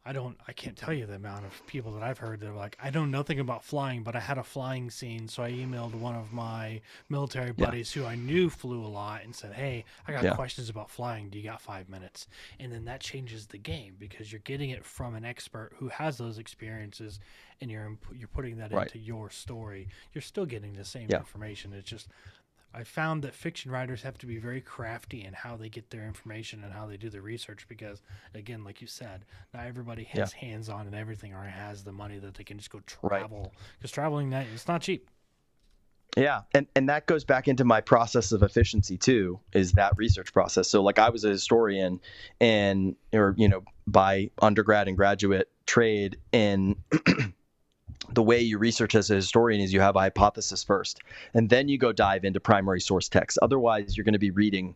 I can't tell you the amount of people that I've heard that are like, I know nothing about flying, but I had a flying scene. So I emailed one of my military buddies who I knew flew a lot and said, hey, I got questions about flying. Do you got 5 minutes? And then that changes the game, because you're getting it from an expert who has those experiences, and you're putting that into your story. You're still getting the same information. It's just, I found that fiction writers have to be very crafty in how they get their information and how they do the research, because, again, like you said, not everybody has hands-on and everything, or has the money that they can just go travel. Because traveling, it's not cheap. Yeah, and that goes back into my process of efficiency too, is that research process. So like I was a historian and or by undergrad and graduate trade, and the way you research as a historian is you have a hypothesis first and then you go dive into primary source text. Otherwise, you're going to be reading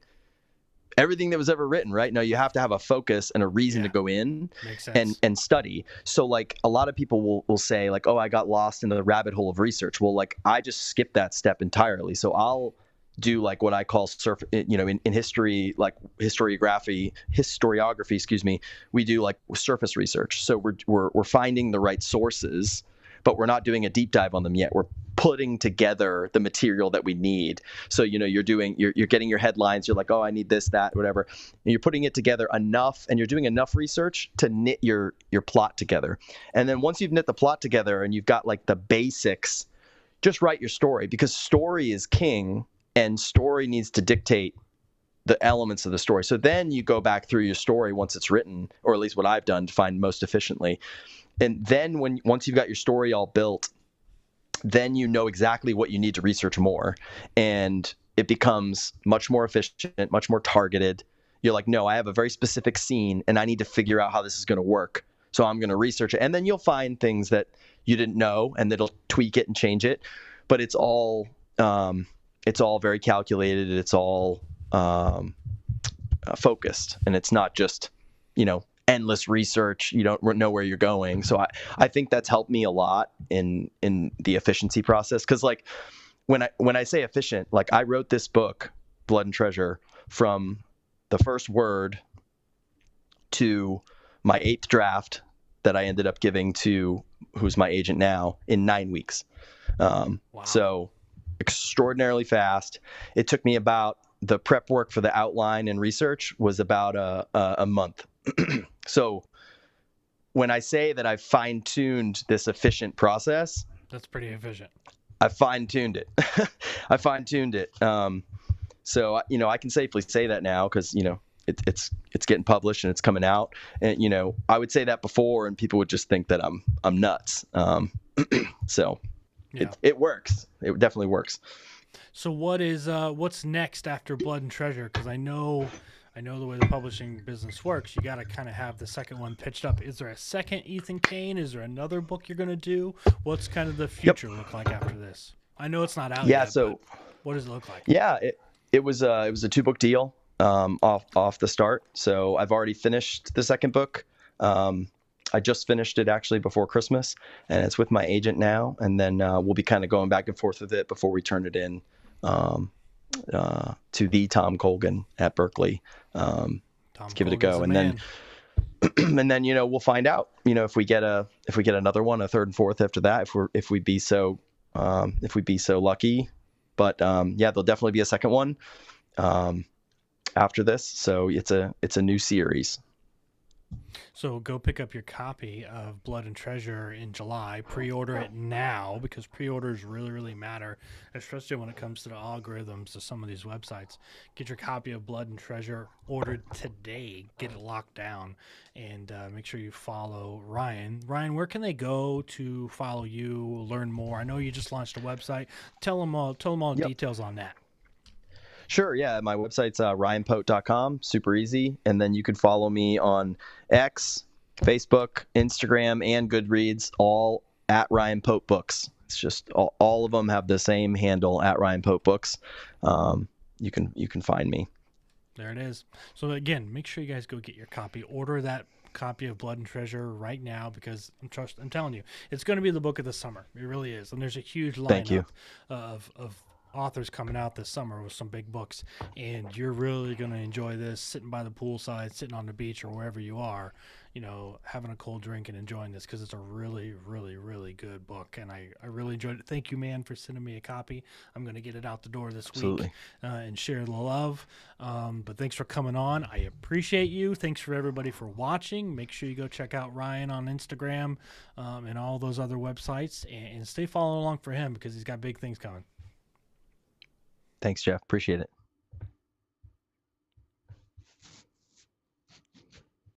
everything that was ever written, right? Now you have to have a focus and a reason to go in and study. So like a lot of people will say like, oh, I got lost in the rabbit hole of research. Well, like I just skip that step entirely. So I'll do like what I call in history, like historiography, excuse me, we do like surface research. So we're finding the right sources, but we're not doing a deep dive on them yet. We're putting together the material that we need. So, you're getting your headlines. You're like, oh, I need this, that, whatever. And you're putting it together enough, and you're doing enough research to knit your plot together. And then once you've knit the plot together and you've got like the basics, just write your story, because story is king and story needs to dictate the elements of the story. So then you go back through your story once it's written, or at least what I've done to find most efficiently. And then once you've got your story all built, then you know exactly what you need to research more. And it becomes much more efficient, much more targeted. You're like, no, I have a very specific scene and I need to figure out how this is going to work. So I'm going to research it. And then you'll find things that you didn't know and that'll tweak it and change it. But it's all very calculated. It's all focused. And it's not just, endless research. You don't know where you're going. So I think that's helped me a lot in the efficiency process. Because like when I say efficient, like I wrote this book, Blood and Treasure, from the first word to my 8th draft that I ended up giving to who's my agent now in 9 weeks. Wow. So extraordinarily fast. It took me about, the prep work for the outline and research was about a month. So when I say that I've fine-tuned this efficient process, that's pretty efficient. I fine-tuned it. I fine-tuned it. So I can safely say that now because it's getting published and it's coming out. And I would say that before, and people would just think that I'm nuts. So yeah. It works. It definitely works. So what's next after Blood and Treasure? Because I know the way the publishing business works. You got to kind of have the second one pitched up. Is there a second Ethan Kane? Is there another book you're going to do? What's kind of the future look like after this? I know it's not out yet. So what does it look like? Yeah, it was a 2-book deal off the start. So I've already finished the second book. I just finished it actually before Christmas, and it's with my agent now. And then we'll be kind of going back and forth with it before we turn it in to the Tom Colgan at Berkeley. Give it a go, and then we'll find out. If we get another one, a third and fourth after that, if we'd be so lucky. But there'll definitely be a second one after this. So it's a new series. So go pick up your copy of Blood and Treasure in July. Pre-order it now, because pre-orders really, really matter, especially when it comes to the algorithms of some of these websites. Get your copy of Blood and Treasure ordered today. Get it locked down, and make sure you follow Ryan. Ryan, where can they go to follow you, learn more? I know you just launched a website. Tell them all details on that. Sure, yeah. My website's ryanpote.com, super easy. And then you can follow me on X, Facebook, Instagram, and Goodreads, all at Ryan Pote Books. It's just all of them have the same handle, at Ryan Pote Books. You can find me. There it is. So again, make sure you guys go get your copy. Order that copy of Blood and Treasure right now, because I'm telling you, it's going to be the book of the summer. It really is. And there's a huge lineup of authors coming out this summer with some big books, and you're really going to enjoy this, sitting by the poolside, sitting on the beach, or wherever you are, having a cold drink and enjoying this, because it's a really, really, really good book, and I really enjoyed it. Thank you, man, for sending me a copy. I'm going to get it out the door this week and share the love. But thanks for coming on. I appreciate you. Thanks for everybody for watching. Make sure you go check out Ryan on Instagram and all those other websites, and stay following along for him, because he's got big things coming. Thanks, Jeff. Appreciate it.